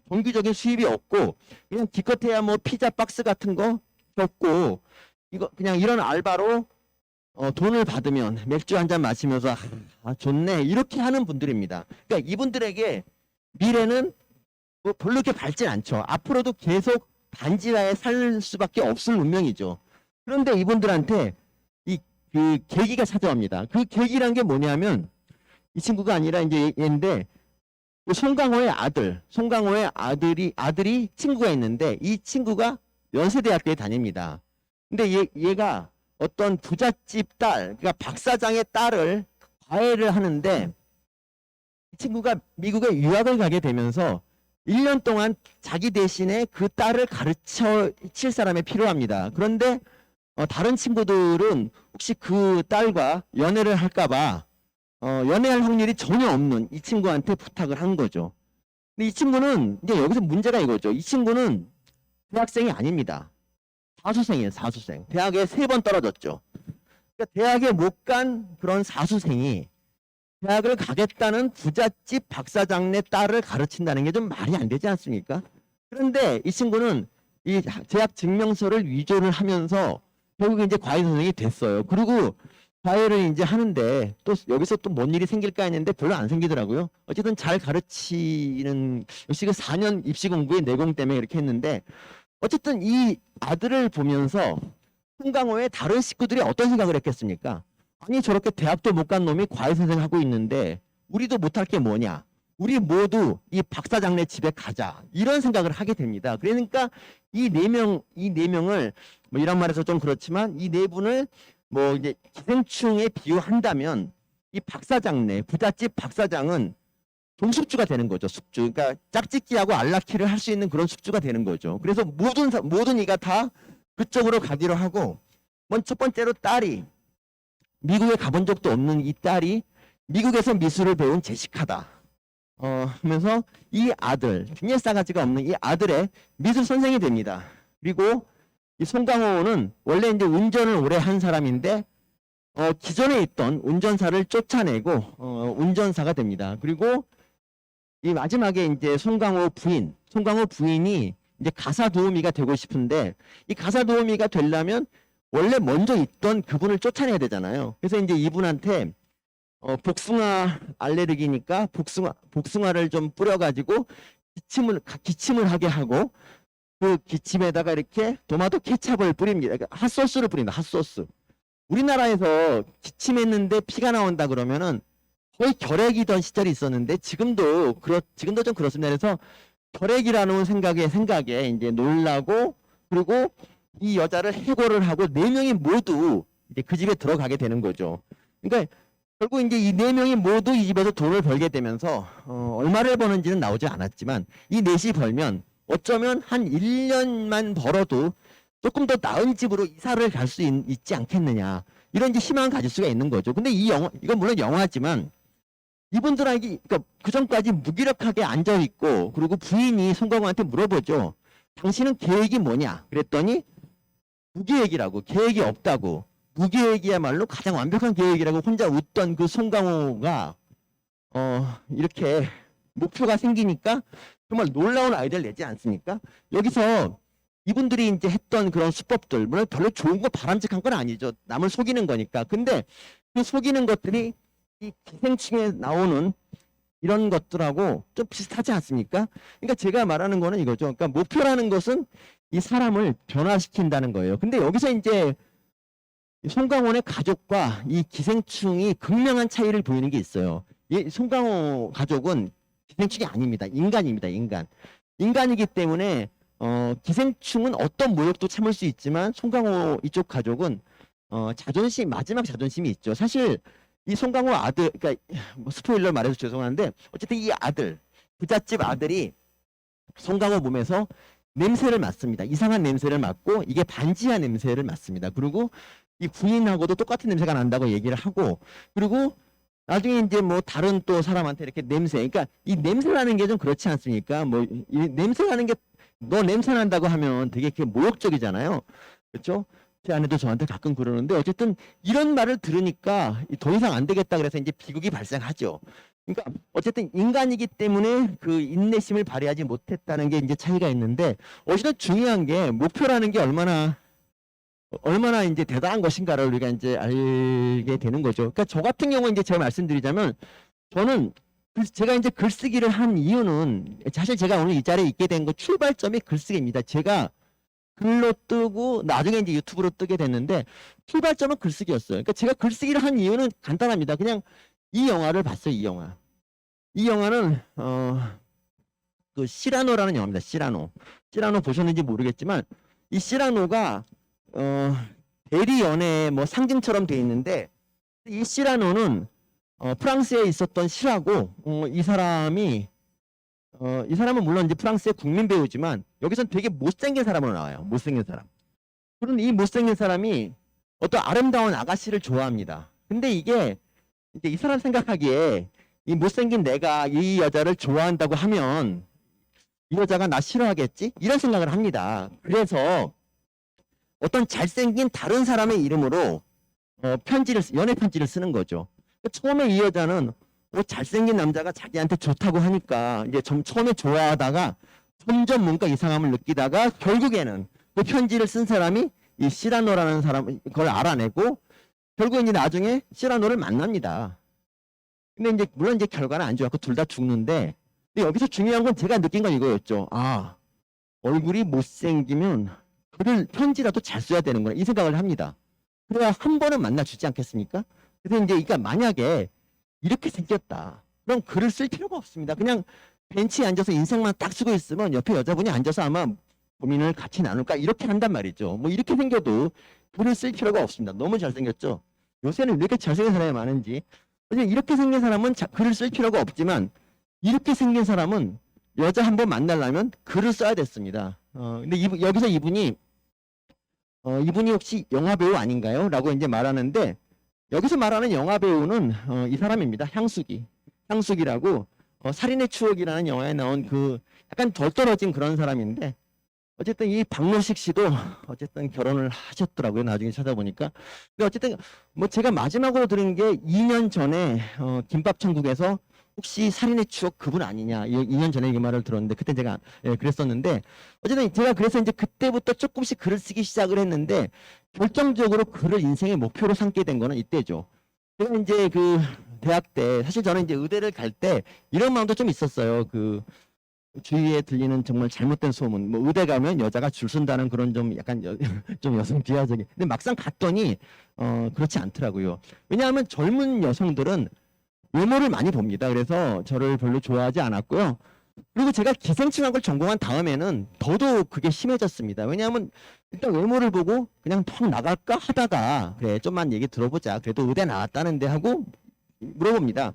정기적인 수입이 없고, 그냥 기껏해야 뭐 피자 박스 같은 거 접고, 이거 그냥 이런 알바로 돈을 받으면 맥주 한 잔 마시면서 좋네 이렇게 하는 분들입니다. 그러니까 이분들에게 미래는 뭐 별로 이렇게 밝진 않죠. 앞으로도 계속 반지하에 살 수밖에 없을 운명이죠. 그런데 이분들한테 그 계기가 찾아옵니다. 그 계기란 게 뭐냐면, 이 친구가 아니라 이제 얘인데, 송강호의 아들이 친구가 있는데, 이 친구가 연세대학교에 다닙니다. 근데 얘가 어떤 부잣집 딸, 그러니까 박사장의 딸을 과외를 하는데, 이 친구가 미국에 유학을 가게 되면서 1년 동안 자기 대신에 그 딸을 가르쳐 칠 사람이 필요합니다. 그런데 다른 친구들은 혹시 그 딸과 연애를 할까봐 연애할 확률이 전혀 없는 이 친구한테 부탁을 한 거죠. 근데 이 친구는 이제 여기서 문제가 이거죠. 이 친구는 대학생이 아닙니다. 사수생이에요, 사수생. 대학에 3번 떨어졌죠. 그러니까 대학에 못 간 그런 사수생이 대학을 가겠다는 부잣집 박사장네 딸을 가르친다는 게 좀 말이 안 되지 않습니까? 그런데 이 친구는 이 재학 증명서를 위조를 하면서 결국 이제 과외 선생님이 됐어요. 그리고 과외를 이제 하는데 또 여기서 또 뭔 일이 생길까 했는데 별로 안 생기더라고요. 어쨌든 잘 가르치는 역시 그 4년 입시 공부의 내공 때문에 이렇게 했는데 어쨌든 이 아들을 보면서 송강호의 다른 식구들이 어떤 생각을 했겠습니까? 아니 저렇게 대학도 못 간 놈이 과외 선생 하고 있는데 우리도 못할 게 뭐냐? 우리 모두 이 박사장네 집에 가자. 이런 생각을 하게 됩니다. 그러니까 이 네 명을 뭐 이런 말해서 좀 그렇지만 이 네 분을 뭐 이제 기생충에 비유한다면 이 박사장네 부잣집 박사장은 종숙주가 되는 거죠. 숙주. 그러니까 짝짓기하고 알라키를 할 수 있는 그런 숙주가 되는 거죠. 그래서 모든 이가 다 그쪽으로 가기로 하고 첫 번째로 딸이 미국에 가본 적도 없는 이 딸이 미국에서 미술을 배운 제시카다. 하면서 이 아들, 굉장히 싸가지가 없는 이 아들의 미술 선생이 됩니다. 그리고 이 송강호는 원래 이제 운전을 오래 한 사람인데 기존에 있던 운전사를 쫓아내고 운전사가 됩니다. 그리고 이 마지막에 이제 송강호 부인이 이제 가사 도우미가 되고 싶은데 이 가사 도우미가 되려면 원래 먼저 있던 그분을 쫓아내야 되잖아요. 그래서 이제 이분한테 복숭아 알레르기니까 복숭아를 좀 뿌려가지고 기침을 하게 하고 그 기침에다가 이렇게 토마토 케찹을 뿌립니다. 그러니까 핫소스를 뿌린다. 핫소스. 우리나라에서 기침했는데 피가 나온다 그러면은 거의 결핵이던 시절이 있었는데 지금도 좀 그렇습니다. 그래서 결핵이라는 생각에 이제 놀라고 그리고 이 여자를 해고를 하고 4명이 모두 이제 그 집에 들어가게 되는 거죠. 그러니까 결국 이제 이 4명이 모두 이 집에서 돈을 벌게 되면서 얼마를 버는지는 나오지 않았지만 이 넷이 벌면 어쩌면 한 1년만 벌어도 조금 더 나은 집으로 이사를 갈 수 있지 않겠느냐 이런 이제 희망을 가질 수가 있는 거죠. 근데 이건 물론 영화지만 이분들에게 그러니까 그 전까지 무기력하게 앉아 있고 그리고 부인이 송강호한테 물어보죠. 당신은 계획이 뭐냐? 그랬더니 무계획이라고 계획이 없다고 무계획이야말로 가장 완벽한 계획이라고 혼자 웃던 그 송강호가 이렇게 목표가 생기니까 정말 놀라운 아이디어를 내지 않습니까? 여기서 이분들이 이제 했던 그런 수법들 물론 별로 좋은 거 바람직한 건 아니죠. 남을 속이는 거니까. 근데 그 속이는 것들이 이 기생충에 나오는 이런 것들하고 좀 비슷하지 않습니까? 그러니까 제가 말하는 거는 이거죠. 그러니까 목표라는 것은 이 사람을 변화시킨다는 거예요. 근데 여기서 이제 송강호의 가족과 이 기생충이 극명한 차이를 보이는 게 있어요. 이 송강호 가족은 기생충이 아닙니다. 인간입니다. 인간이기 때문에 기생충은 어떤 모욕도 참을 수 있지만 송강호 이쪽 가족은 마지막 자존심이 있죠. 사실 이 송강호 아들, 그러니까 뭐 스포일러 말해서 죄송한데 어쨌든 이 아들, 부잣집 아들이 송강호 몸에서 냄새를 맡습니다. 이상한 냄새를 맡고 이게 반지하 냄새를 맡습니다. 그리고 이 부인하고도 똑같은 냄새가 난다고 얘기를 하고 그리고 나중에 이제 뭐 다른 또 사람한테 이렇게 그러니까 이 냄새라는 게 좀 그렇지 않습니까? 뭐 이 냄새라는 게 너 냄새 난다고 하면 되게 이렇게 모욕적이잖아요. 그렇죠? 제 아내도 저한테 가끔 그러는데 어쨌든 이런 말을 들으니까 더 이상 안 되겠다 그래서 이제 비극이 발생하죠. 그러니까 어쨌든 인간이기 때문에 그 인내심을 발휘하지 못했다는 게 이제 차이가 있는데 어쨌든 중요한 게 목표라는 게 얼마나 이제 대단한 것인가를 우리가 이제 알게 되는 거죠. 그러니까 저 같은 경우 이제 제가 말씀드리자면 저는 제가 이제 글쓰기를 한 이유는 사실 제가 오늘 이 자리에 있게 된 거 출발점이 글쓰기입니다. 제가 글로 뜨고 나중에 이제 유튜브로 뜨게 됐는데 출발점은 글쓰기였어요. 그러니까 제가 글쓰기를 한 이유는 간단합니다. 그냥 이 영화를 봤어요. 이 영화는 그 시라노라는 영화입니다. 시라노 보셨는지 모르겠지만 이 시라노가 대리 연애 뭐 상징처럼 돼 있는데 이 시라노는 프랑스에 있었던 시라고 이 사람은 물론 이제 프랑스의 국민 배우지만 여기선 되게 못생긴 사람으로 나와요. 못생긴 사람. 그런데 이 못생긴 사람이 어떤 아름다운 아가씨를 좋아합니다. 근데 이게 이제 이 사람 생각하기에 이 못생긴 내가 이 여자를 좋아한다고 하면 이 여자가 나 싫어하겠지? 이런 생각을 합니다. 그래서 어떤 잘생긴 다른 사람의 이름으로 연애 편지를 쓰는 거죠. 처음에 이 여자는 잘생긴 남자가 자기한테 좋다고 하니까 이제 처음에 좋아하다가 점점 뭔가 이상함을 느끼다가 결국에는 그 편지를 쓴 사람이 이 시라노라는 사람 그걸 알아내고 결국 이제 나중에 시라노를 만납니다. 근데 이제 물론 이제 결과는 안 좋았고 둘 다 죽는데 근데 여기서 중요한 건 제가 느낀 건 이거였죠. 아, 얼굴이 못생기면 글을 편지라도 잘 써야 되는구나 이 생각을 합니다. 그래야 한 번은 만나주지 않겠습니까? 그래서 이제 그러니까 만약에 이렇게 생겼다. 그럼 글을 쓸 필요가 없습니다. 그냥 벤치에 앉아서 인생만 딱 쓰고 있으면 옆에 여자분이 앉아서 아마 고민을 같이 나눌까 이렇게 한단 말이죠. 뭐 이렇게 생겨도 글을 쓸 필요가 없습니다. 너무 잘생겼죠. 요새는 왜 이렇게 잘생긴 사람이 많은지. 이렇게 생긴 사람은 글을 쓸 필요가 없지만 이렇게 생긴 사람은 여자 한 번 만나려면 글을 써야 됐습니다. 근데 여기서 이분이 혹시 영화 배우 아닌가요? 라고 이제 말하는데 여기서 말하는 영화 배우는 이 사람입니다. 향수기라고 살인의 추억이라는 영화에 나온 그 약간 덜 떨어진 그런 사람인데 어쨌든 이 박노식 씨도 어쨌든 결혼을 하셨더라고요. 나중에 찾아보니까. 근데 어쨌든 뭐 제가 마지막으로 들은 게 2년 전에 김밥천국에서 혹시 살인의 추억 그분 아니냐 2년 전에 이 말을 들었는데 그때 제가 그랬었는데 어쨌든 제가 그래서 이제 그때부터 조금씩 글을 쓰기 시작을 했는데 결정적으로 글을 인생의 목표로 삼게 된 거는 이때죠. 제가 이제 그 대학 때 사실 저는 이제 의대를 갈 때 이런 마음도 좀 있었어요. 그 주위에 들리는 정말 잘못된 소문, 뭐 의대 가면 여자가 줄 선다는 그런 좀 약간 좀 여성 비하적인. 근데 막상 갔더니 그렇지 않더라고요. 왜냐하면 젊은 여성들은 외모를 많이 봅니다. 그래서 저를 별로 좋아하지 않았고요. 그리고 제가 기생충학을 전공한 다음에는 더더욱 그게 심해졌습니다. 왜냐하면 일단 외모를 보고 그냥 턱 나갈까 하다가 그래 좀만 얘기 들어보자. 그래도 의대 나왔다는데 하고 물어봅니다.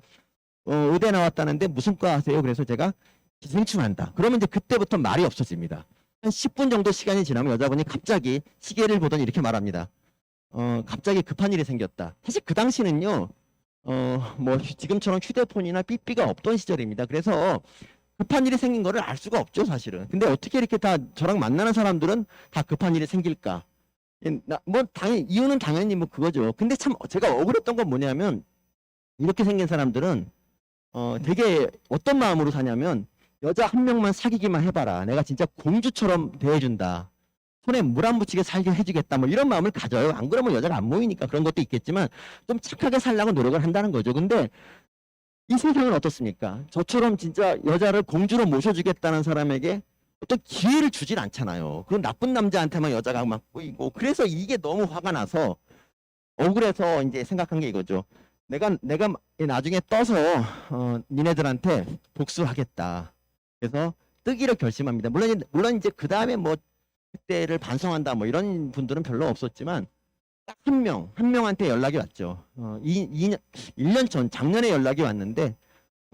의대 나왔다는데 무슨 과 하세요? 그래서 제가 기생충한다. 그러면 이제 그때부터 말이 없어집니다. 한 10분 정도 시간이 지나면 여자분이 갑자기 시계를 보더니 이렇게 말합니다. 갑자기 급한 일이 생겼다. 사실 그 당시는요. 뭐 지금처럼 휴대폰이나 삐삐가 없던 시절입니다. 그래서 급한 일이 생긴 거를 알 수가 없죠, 사실은. 근데 어떻게 이렇게 다 저랑 만나는 사람들은 다 급한 일이 생길까? 뭐 당연히 이유는 당연히 뭐 그거죠. 근데 참 제가 억울했던 건 뭐냐면 이렇게 생긴 사람들은 되게 어떤 마음으로 사냐면 여자 한 명만 사귀기만 해봐라. 내가 진짜 공주처럼 대해준다. 손에 물 안 묻히게 살게 해주겠다. 뭐 이런 마음을 가져요. 안 그러면 여자가 안 모이니까 그런 것도 있겠지만 좀 착하게 살려고 노력을 한다는 거죠. 근데 이 세상은 어떻습니까? 저처럼 진짜 여자를 공주로 모셔주겠다는 사람에게 어떤 기회를 주질 않잖아요. 그런 나쁜 남자한테만 여자가 막 꼬이고 그래서 이게 너무 화가 나서 억울해서 이제 생각한 게 이거죠. 내가 나중에 떠서 니네들한테 복수하겠다. 그래서 뜨기로 결심합니다. 물론 이제 그 다음에 뭐 그때를 반성한다 뭐 이런 분들은 별로 없었지만 딱 한 명한테 연락이 왔죠. 1년 전 작년에 연락이 왔는데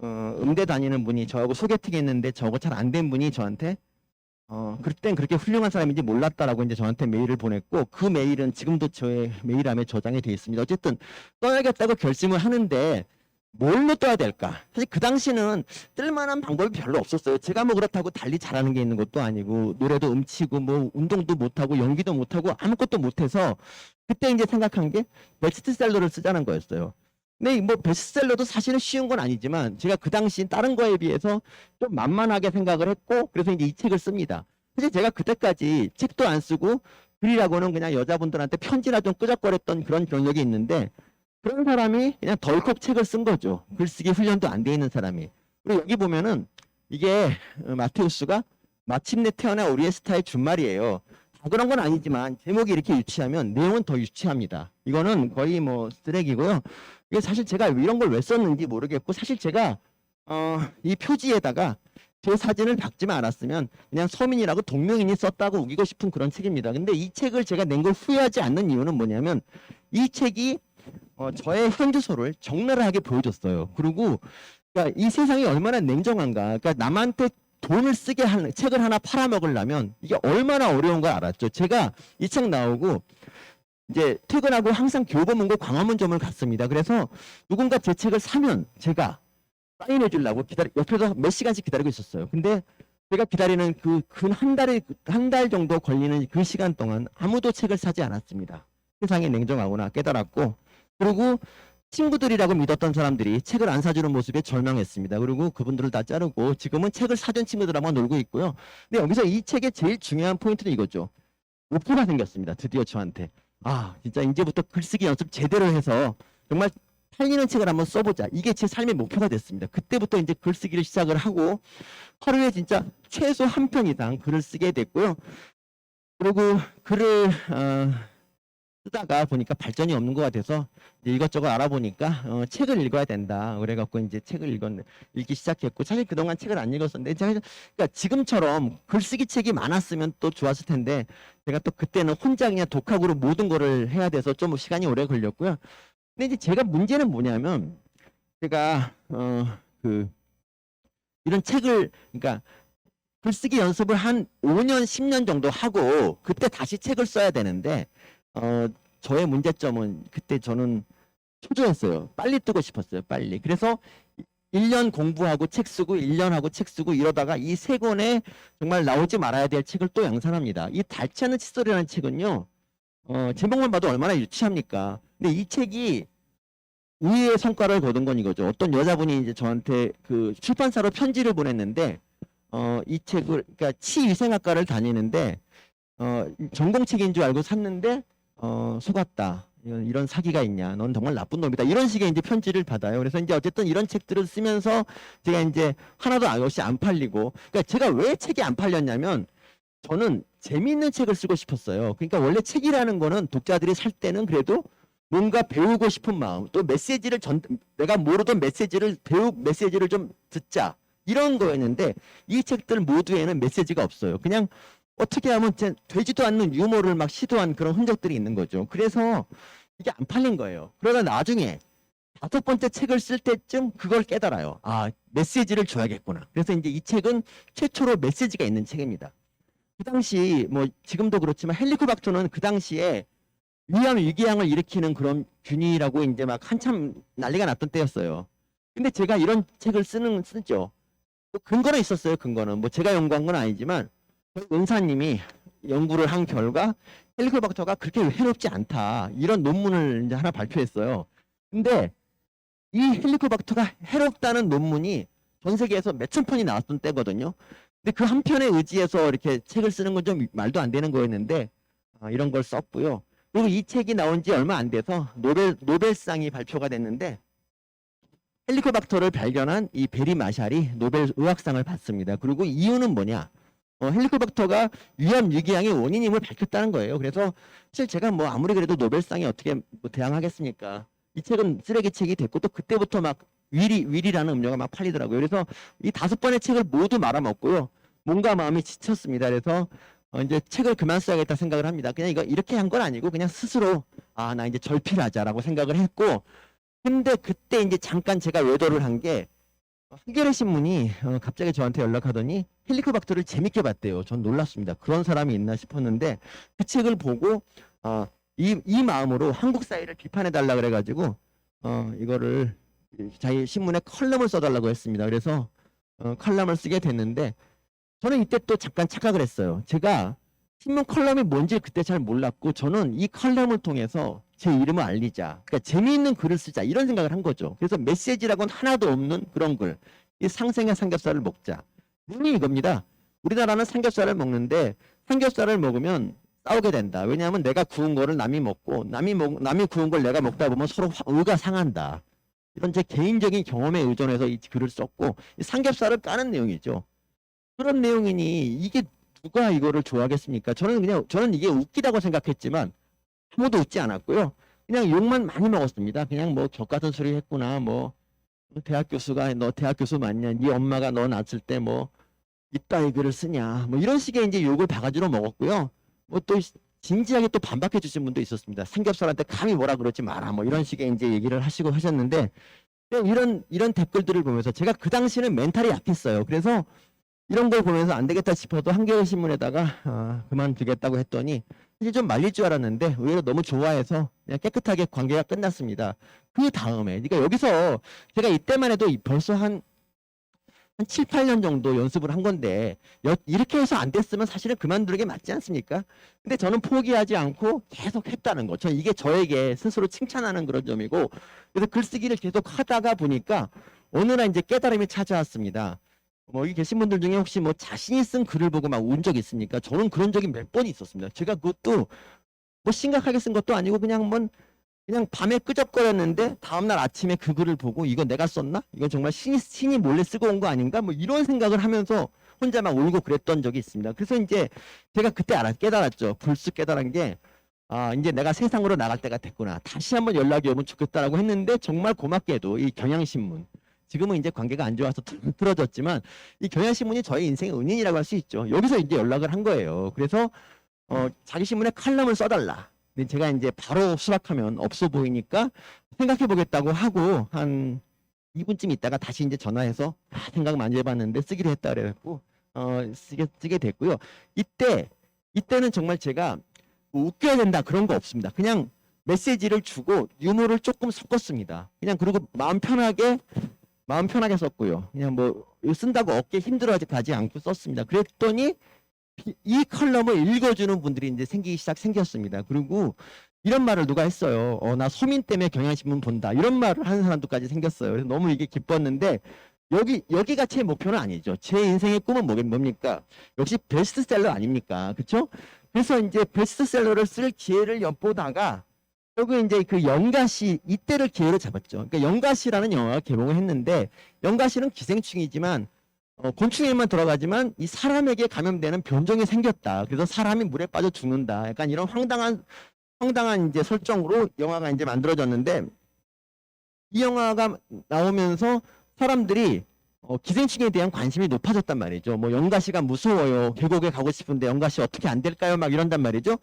음대 다니는 분이 저하고 소개팅 했는데 저하고 잘 안 된 분이 저한테 그땐 그렇게 훌륭한 사람인지 몰랐다라고 이제 저한테 메일을 보냈고 그 메일은 지금도 저의 메일함에 저장이 되어 있습니다. 어쨌든 떠나겠다고 결심을 하는데 뭘로 떠야 될까? 사실 그 당시는 뜰만한 방법이 별로 없었어요. 제가 뭐 그렇다고 달리 잘하는 게 있는 것도 아니고 노래도 음치고 뭐 운동도 못하고 연기도 못하고 아무것도 못해서 그때 이제 생각한 게 베스트셀러를 쓰자는 거였어요. 근데 뭐 베스트셀러도 사실은 쉬운 건 아니지만 제가 그 당시 다른 거에 비해서 좀 만만하게 생각을 했고 그래서 이제 이 책을 씁니다. 사실 제가 그때까지 책도 안 쓰고 글이라고는 그냥 여자분들한테 편지나 좀 끄적거렸던 그런 경력이 있는데 그런 사람이 그냥 덜컥 책을 쓴 거죠. 글쓰기 훈련도 안 돼 있는 사람이. 그리고 여기 보면은 이게 마테우스가 마침내 태어난 우리의 스타의 준말이에요. 다 그런 건 아니지만 제목이 이렇게 유치하면 내용은 더 유치합니다. 이거는 거의 뭐 쓰레기고요. 이게 사실 제가 이런 걸 왜 썼는지 모르겠고 사실 제가 이 표지에다가 제 사진을 박지만 않았으면 그냥 서민이라고 동명이인이 썼다고 우기고 싶은 그런 책입니다. 근데 이 책을 제가 낸 걸 후회하지 않는 이유는 뭐냐면 이 책이 저의 현주소를 적나라하게 보여줬어요. 그리고 그러니까 이 세상이 얼마나 냉정한가. 그러니까 남한테 돈을 쓰게 하는 책을 하나 팔아먹으려면 이게 얼마나 어려운 걸 알았죠. 제가 이 책 나오고 이제 퇴근하고 항상 교보문고 광화문점을 갔습니다. 그래서 누군가 제 책을 사면 제가 사인해 주려고 옆에서 몇 시간씩 기다리고 있었어요. 근데 제가 기다리는 그 근 한 달 정도 걸리는 그 시간 동안 아무도 책을 사지 않았습니다. 세상이 냉정하구나 깨달았고, 그리고 친구들이라고 믿었던 사람들이 책을 안 사주는 모습에 절망했습니다. 그리고 그분들을 다 자르고 지금은 책을 사준 친구들하고 놀고 있고요. 근데 여기서 이 책의 제일 중요한 포인트는 이거죠. 목표가 생겼습니다. 드디어 저한테. 아, 진짜 이제부터 글쓰기 연습 제대로 해서 정말 팔리는 책을 한번 써보자. 이게 제 삶의 목표가 됐습니다. 그때부터 이제 글쓰기를 시작을 하고 하루에 진짜 최소 한 편 이상 글을 쓰게 됐고요. 그리고 글을 쓰다가 보니까 발전이 없는 것 같아서 이제 이것저것 알아보니까 책을 읽어야 된다. 그래갖고 이제 책을 읽기 시작했고, 사실 그동안 책을 안 읽었었는데 그러니까 지금처럼 글쓰기 책이 많았으면 또 좋았을 텐데 제가 또 그때는 혼자 그냥 독학으로 모든 거를 해야 돼서 좀 시간이 오래 걸렸고요. 근데 이제 제가 문제는 뭐냐면 제가 이런 책을 그러니까 글쓰기 연습을 한 5년, 10년 정도 하고 그때 다시 책을 써야 되는데 저의 문제점은 그때 저는 초조했어요. 빨리 뜨고 싶었어요. 빨리. 그래서 1년 공부하고 책 쓰고 1년 하고 책 쓰고 이러다가 이 세 권에 정말 나오지 말아야 될 책을 또 양산합니다. 이 닳지 않은 칫솔이라는 책은요. 제목만 봐도 얼마나 유치합니까? 근데 이 책이 우위의 성과를 거둔 건 이거죠. 어떤 여자분이 이제 저한테 그 출판사로 편지를 보냈는데 이 책을 그러니까 치위생학과를 다니는데 전공책인 줄 알고 샀는데 속았다. 이런 사기가 있냐. 넌 정말 나쁜 놈이다. 이런 식의 이제 편지를 받아요. 그래서 이제 어쨌든 이런 책들을 쓰면서 제가 이제 하나도 역시 안 팔리고, 그러니까 제가 왜 책이 안 팔렸냐면 저는 재미있는 책을 쓰고 싶었어요. 그러니까 원래 책이라는 거는 독자들이 살 때는 그래도 뭔가 배우고 싶은 마음, 또 메시지를 내가 모르던 메시지를 메시지를 좀 듣자. 이런 거였는데 이 책들 모두에는 메시지가 없어요. 그냥 어떻게 하면 되지도 않는 유머를 막 시도한 그런 흔적들이 있는 거죠. 그래서 이게 안 팔린 거예요. 그러다 나중에 5번째 책을 쓸 때쯤 그걸 깨달아요. 아, 메시지를 줘야겠구나. 그래서 이제 이 책은 최초로 메시지가 있는 책입니다. 그 당시 뭐 지금도 그렇지만 헬리코박터는 그 당시에 위암 위궤양을 일으키는 그런 균이라고 이제 막 한참 난리가 났던 때였어요. 근데 제가 이런 책을 쓰죠. 근거는 있었어요. 근거는 뭐 제가 연구한 건 아니지만 은사님이 연구를 한 결과 헬리코박터가 그렇게 해롭지 않다. 이런 논문을 이제 하나 발표했어요. 근데 이 헬리코박터가 해롭다는 논문이 전 세계에서 몇천 편이 나왔던 때거든요. 근데 그 한 편에 의지해서 이렇게 책을 쓰는 건 좀 말도 안 되는 거였는데 이런 걸 썼고요. 그리고 이 책이 나온 지 얼마 안 돼서 노벨상이 발표가 됐는데 헬리코박터를 발견한 이 베리 마샬이 노벨 의학상을 받습니다. 그리고 이유는 뭐냐? 헬리코박터가 위암 위궤양의 원인임을 밝혔다는 거예요. 그래서 사실 제가 뭐 아무리 그래도 노벨상에 어떻게 뭐 대항하겠습니까? 이 책은 쓰레기 책이 됐고 또 그때부터 막 위리라는 음료가 막 팔리더라고요. 그래서 이 5번의 책을 모두 말아먹고요. 몸과 마음이 지쳤습니다. 그래서 이제 책을 그만 써야겠다 생각을 합니다. 그냥 이거 이렇게 한 건 아니고 그냥 스스로 나 이제 절필하자라고 생각을 했고, 근데 그때 이제 잠깐 제가 외도를 한 게 한겨레 신문이 갑자기 저한테 연락하더니 헬리코박터를 재밌게 봤대요. 전 놀랐습니다. 그런 사람이 있나 싶었는데 그 책을 보고 이 마음으로 한국 사회를 비판해 달라 그래가지고 이거를 자기 신문에 컬럼을 써달라고 했습니다. 그래서 컬럼을 쓰게 됐는데 저는 이때 또 잠깐 착각을 했어요. 제가 신문 컬럼이 뭔지 그때 잘 몰랐고 저는 이 컬럼을 통해서 제 이름을 알리자. 그러니까 재미있는 글을 쓰자. 이런 생각을 한 거죠. 그래서 메시지라고는 하나도 없는 그런 글. 이 상생의 삼겹살을 먹자. 내용이 이겁니다. 우리나라는 삼겹살을 먹는데 삼겹살을 먹으면 싸우게 된다. 왜냐하면 내가 구운 거를 남이 먹고 남이 구운 걸 내가 먹다 보면 서로 의가 상한다. 이런 제 개인적인 경험에 의존해서 이 글을 썼고 이 삼겹살을 까는 내용이죠. 그런 내용이니 이게 누가 이거를 좋아하겠습니까? 저는 이게 웃기다고 생각했지만 아무도 웃지 않았고요. 그냥 욕만 많이 먹었습니다. 그냥 뭐 적 같은 소리 했구나. 뭐 대학 교수가 너 대학 교수 맞냐? 네 엄마가 너 낳았을 때 뭐 이따위 글을 쓰냐? 뭐 이런 식의 이제 욕을 바가지로 먹었고요. 뭐 또 진지하게 또 반박해 주신 분도 있었습니다. 삼겹살한테 감히 뭐라 그러지 마라. 뭐 이런 식의 이제 얘기를 하시고 하셨는데 이런 댓글들을 보면서 제가 그 당시는 멘탈이 약했어요. 그래서 이런 걸 보면서 안 되겠다 싶어도 한겨레 신문에다가 그만두겠다고 했더니 사실 좀 말릴 줄 알았는데 의외로 너무 좋아해서 그냥 깨끗하게 관계가 끝났습니다. 그 다음에 그러니까 여기서 제가 이때만 해도 벌써 한 한 7, 8년 정도 연습을 한 건데 이렇게 해서 안 됐으면 사실은 그만두는 게 맞지 않습니까? 근데 저는 포기하지 않고 계속 했다는 거. 저는 이게 저에게 스스로 칭찬하는 그런 점이고, 그래서 글쓰기를 계속 하다가 보니까 어느 날 이제 깨달음이 찾아왔습니다. 뭐 여기 계신 분들 중에 혹시 뭐 자신이 쓴 글을 보고 막 운 적 있습니까? 저는 그런 적이 몇 번 있었습니다. 제가 그것도 뭐 심각하게 쓴 것도 아니고 그냥 밤에 끄적거렸는데 다음날 아침에 그 글을 보고 이거 내가 썼나? 이건 정말 신이 몰래 쓰고 온 거 아닌가? 뭐 이런 생각을 하면서 혼자 막 울고 그랬던 적이 있습니다. 그래서 이제 제가 그때 깨달았죠. 불쑥 깨달은 게, 아, 이제 내가 세상으로 나갈 때가 됐구나. 다시 한번 연락이 오면 좋겠다라고 했는데, 정말 고맙게도 이 경향신문, 지금은 이제 관계가 안 좋아서 틀어졌지만 이 경향신문이 저의 인생의 은인이라고 할 수 있죠. 여기서 이제 연락을 한 거예요. 그래서 자기 신문에 칼럼을 써달라. 근데 제가 이제 바로 수락하면 없어 보이니까 생각해 보겠다고 하고 한 2분쯤 있다가 다시 이제 전화해서 생각 많이 해봤는데 쓰기로 했다 그래갖고 쓰게 됐고요. 이때는 정말 제가 뭐 웃겨야 된다 그런 거 없습니다. 그냥 메시지를 주고 유머를 조금 섞었습니다. 그냥 그리고 마음 편하게 썼고요. 그냥 뭐 쓴다고 어깨 힘들어가지 않고 썼습니다. 그랬더니 이 컬럼을 읽어주는 분들이 이제 생겼습니다. 그리고 이런 말을 누가 했어요. 나 서민 때문에 경향신문 본다. 이런 말을 하는 사람들까지 생겼어요. 그래서 너무 이게 기뻤는데, 여기가 제 목표는 아니죠. 제 인생의 꿈은 뭡니까? 역시 베스트셀러 아닙니까? 그렇죠? 그래서 이제 베스트셀러를 쓸 기회를 엿보다가 결국에 이제 그 영가시 이때를 기회로 잡았죠. 그러니까 영가시라는 영화가 개봉을 했는데, 영가시는 기생충이지만 곤충에만 들어가지만 이 사람에게 감염되는 변종이 생겼다. 그래서 사람이 물에 빠져 죽는다. 약간 이런 황당한 이제 설정으로 영화가 이제 만들어졌는데, 이 영화가 나오면서 사람들이 기생충에 대한 관심이 높아졌단 말이죠. 뭐 영가시가 무서워요. 계곡에 가고 싶은데 영가시 어떻게 안 될까요? 막 이런단 말이죠.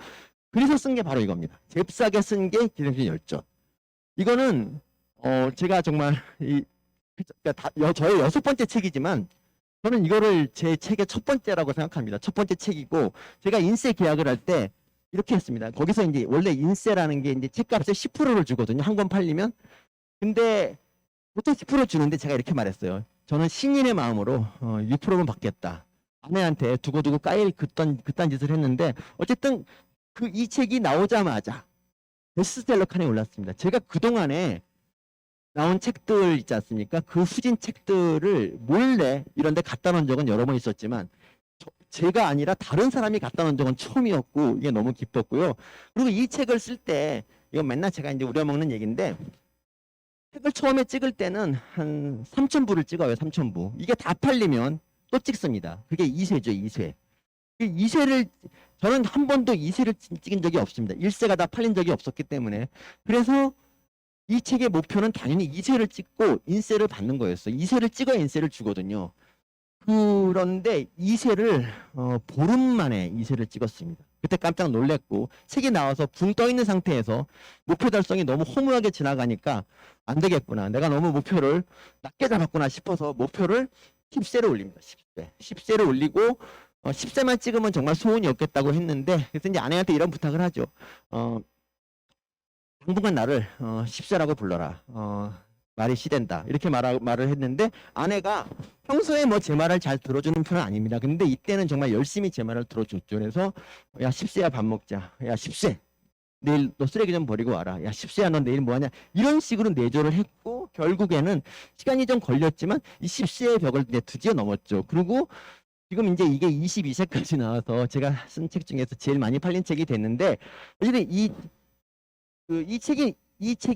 그래서 쓴 게 바로 이겁니다. 잽싸게 쓴 게 기생충 열전. 이거는 제가 정말 저의 6번째 책이지만 저는 이거를 제 책의 첫 번째라고 생각합니다. 첫 번째 책이고, 제가 인쇄 계약을 할 때 이렇게 했습니다. 거기서 이제 원래 인쇄라는 게 이제 책값의 10%를 주거든요. 한 권 팔리면. 근데 보통 10% 주는데 제가 이렇게 말했어요. 저는 신인의 마음으로 6%만 받겠다. 아내한테 두고두고 까일 그딴 짓을 했는데, 어쨌든 이 책이 나오자마자 베스트셀러 칸에 올랐습니다. 제가 그동안에 나온 책들 있지 않습니까? 그 후진 책들을 몰래 이런 데 갖다 놓은 적은 여러 번 있었지만, 제가 아니라 다른 사람이 갖다 놓은 적은 처음이었고, 이게 너무 기뻤고요. 그리고 이 책을 쓸 때, 이건 맨날 제가 이제 우려먹는 얘기인데, 책을 처음에 찍을 때는 한 3,000부를 찍어요. 3,000부. 이게 다 팔리면 또 찍습니다. 그게 2쇄죠. 2쇄. 2쇄를 저는 한 번도 2쇄를 찍은 적이 없습니다. 1쇄가 다 팔린 적이 없었기 때문에. 그래서 이 책의 목표는 당연히 2쇄를 찍고 인쇄를 받는 거였어요. 2쇄를 찍어야 인쇄를 주거든요. 그런데 2쇄를 보름 만에 2쇄를 찍었습니다. 그때 깜짝 놀랐고, 책이 나와서 붕 떠 있는 상태에서 목표 달성이 너무 허무하게 지나가니까 안 되겠구나. 내가 너무 목표를 낮게 잡았구나 싶어서 목표를 10쇄를 올립니다. 10쇄. 10쇄를 올리고 10쇄만 찍으면 정말 소원이 없겠다고 했는데, 그래서 이제 아내한테 이런 부탁을 하죠. 당분간 나를 10쇄라고 불러라. 말이 시된다. 이렇게 말을 했는데, 아내가 평소에 뭐 제 말을 잘 들어주는 편은 아닙니다. 근데 이때는 정말 열심히 제 말을 들어줬죠. 그래서 야 10쇄야 밥 먹자. 야 10쇄. 내일 너 쓰레기 좀 버리고 와라. 야 10쇄야 너 내일 뭐하냐. 이런 식으로 내조를 했고, 결국에는 시간이 좀 걸렸지만 이 10쇄의 벽을 이제 드디어 넘었죠. 그리고 지금 이제 이게 22쇄까지 나와서 제가 쓴 책 중에서 제일 많이 팔린 책이 됐는데, 어쨌든 이 책이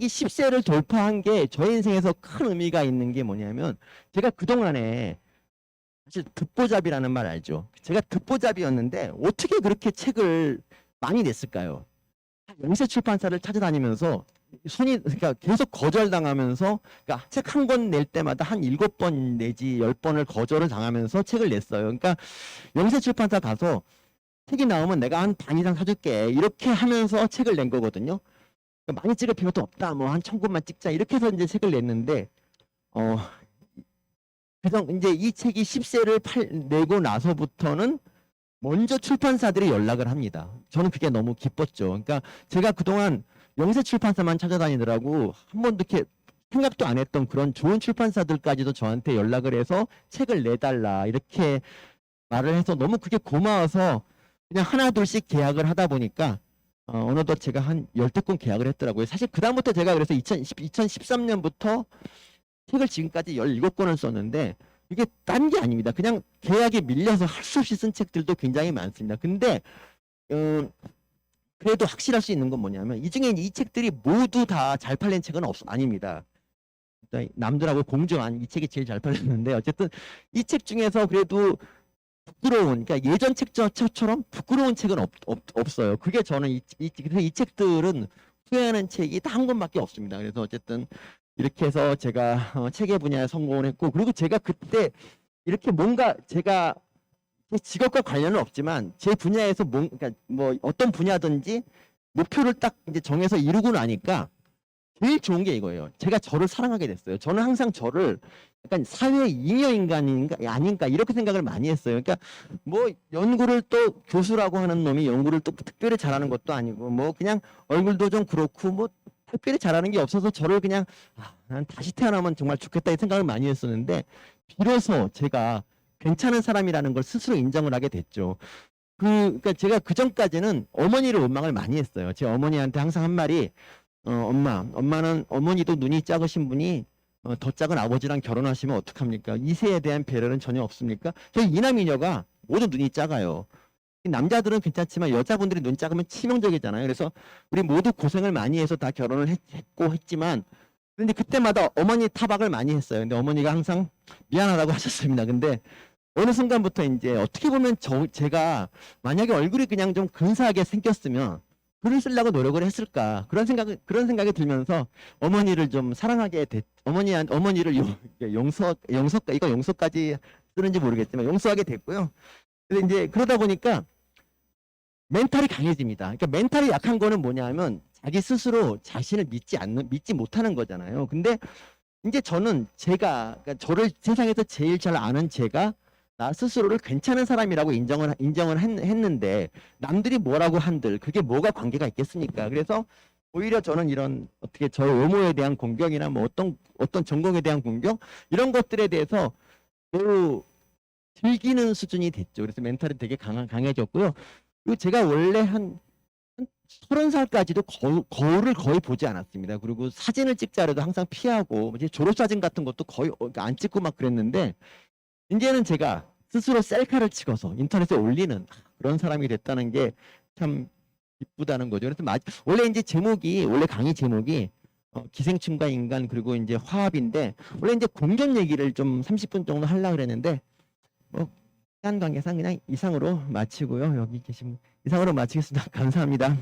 10쇄를 돌파한 게 저의 인생에서 큰 의미가 있는 게 뭐냐면, 제가 그동안에 사실 듣보잡이라는 말 알죠? 제가 듣보잡이었는데 어떻게 그렇게 책을 많이 냈을까요? 영세 출판사를 찾아다니면서 그러니까 계속 거절당하면서, 그러니까 책 한 권 낼 때마다 한 7번 내지 10번을 거절을 당하면서 책을 냈어요. 그러니까 영세 출판사 가서 책이 나오면 내가 한 반 이상 사줄게 이렇게 하면서 책을 낸 거거든요. 많이 찍을 필요도 없다. 뭐 한 1,000권만 찍자. 이렇게 해서 이제 책을 냈는데, 그래서 이제 이 책이 10쇄를 내고 나서부터는 먼저 출판사들이 연락을 합니다. 저는 그게 너무 기뻤죠. 그러니까 제가 그동안 영세 출판사만 찾아다니느라고 한 번도 이렇게 생각도 안 했던 그런 좋은 출판사들까지도 저한테 연락을 해서 책을 내달라 이렇게 말을 해서 너무 그게 고마워서 그냥 하나 둘씩 계약을 하다 보니까 어느덧 제가 한 10권 계약을 했더라고요. 사실 그다음부터 제가 그래서 2013년부터 책을 지금까지 17권을 썼는데 이게 딴 게 아닙니다. 그냥 계약에 밀려서 할 수 없이 쓴 책들도 굉장히 많습니다. 근데 그래도 확실할 수 있는 건 뭐냐면 이 중에 이 책들이 모두 다 잘 팔린 책은 아닙니다. 남들하고 공정한 이 책이 제일 잘 팔렸는데 어쨌든 이 책 중에서 그래도 부끄러운, 그러니까 예전 책처럼 부끄러운 책은 없어요. 그게 저는 이 책들은 후회하는 책이 딱 한 권밖에 없습니다. 그래서 어쨌든 이렇게 해서 제가 책의 분야에 성공을 했고, 그리고 제가 그때 이렇게 뭔가 제가 제 직업과 관련은 없지만 제 분야에서 그러니까 뭐 어떤 분야든지 목표를 딱 이제 정해서 이루고 나니까 제일 좋은 게 이거예요. 제가 저를 사랑하게 됐어요. 저는 항상 저를 약간 사회 잉여 인간인가 아닌가 이렇게 생각을 많이 했어요. 그러니까 뭐 연구를 또 교수라고 하는 놈이 연구를 또 특별히 잘하는 것도 아니고 뭐 그냥 얼굴도 좀 그렇고 뭐 특별히 잘하는 게 없어서 저를 그냥 난 다시 태어나면 정말 좋겠다 이 생각을 많이 했었는데 비로소 제가 괜찮은 사람이라는 걸 스스로 인정을 하게 됐죠. 그러니까 제가 그 전까지는 어머니를 원망을 많이 했어요. 제 어머니한테 항상 한 말이 엄마는 어머니도 눈이 작으신 분이 더 작은 아버지랑 결혼하시면 어떡합니까? 이세에 대한 배려는 전혀 없습니까? 저희 이남이녀가 모두 눈이 작아요. 남자들은 괜찮지만 여자분들이 눈 작으면 치명적이잖아요. 그래서 우리 모두 고생을 많이 해서 다 결혼을 했지만 근데 그때마다 어머니 타박을 많이 했어요. 근데 어머니가 항상 미안하다고 하셨습니다. 근데 어느 순간부터 이제 어떻게 보면 제가 만약에 얼굴이 그냥 좀 근사하게 생겼으면 글을 쓰려고 노력을 했을까 그런 생각이 들면서 어머니를 좀 사랑하게 어머니를 용서까지 쓰는지 모르겠지만 용서하게 됐고요. 근데 이제 그러다 보니까 멘탈이 강해집니다. 그러니까 멘탈이 약한 거는 뭐냐면 자기 스스로 자신을 믿지 못하는 거잖아요. 근데 이제 저는 그러니까 저를 세상에서 제일 잘 아는 제가 나 스스로를 괜찮은 사람이라고 인정을 했는데 남들이 뭐라고 한들 그게 뭐가 관계가 있겠습니까? 그래서 오히려 저는 이런 어떻게 저의 외모에 대한 공격이나 뭐 어떤 전공에 대한 공격 이런 것들에 대해서 매우 즐기는 수준이 됐죠. 그래서 멘탈이 되게 강해졌고요. 그리고 제가 원래 한 30살까지도 거울을 거의 보지 않았습니다. 그리고 사진을 찍자 해도 항상 피하고 이제 졸업사진 같은 것도 거의 안 찍고 막 그랬는데 이제는 제가 스스로 셀카를 찍어서 인터넷에 올리는 그런 사람이 됐다는 게 참 기쁘다는 거죠. 그래서 원래 이제 원래 강의 제목이 기생충과 인간 그리고 이제 화합인데 원래 이제 공존 얘기를 좀 30분 정도 하려고 그랬는데 뭐 시간 관계상 그냥 이상으로 마치고요. 여기 계신 이상으로 마치겠습니다. 감사합니다.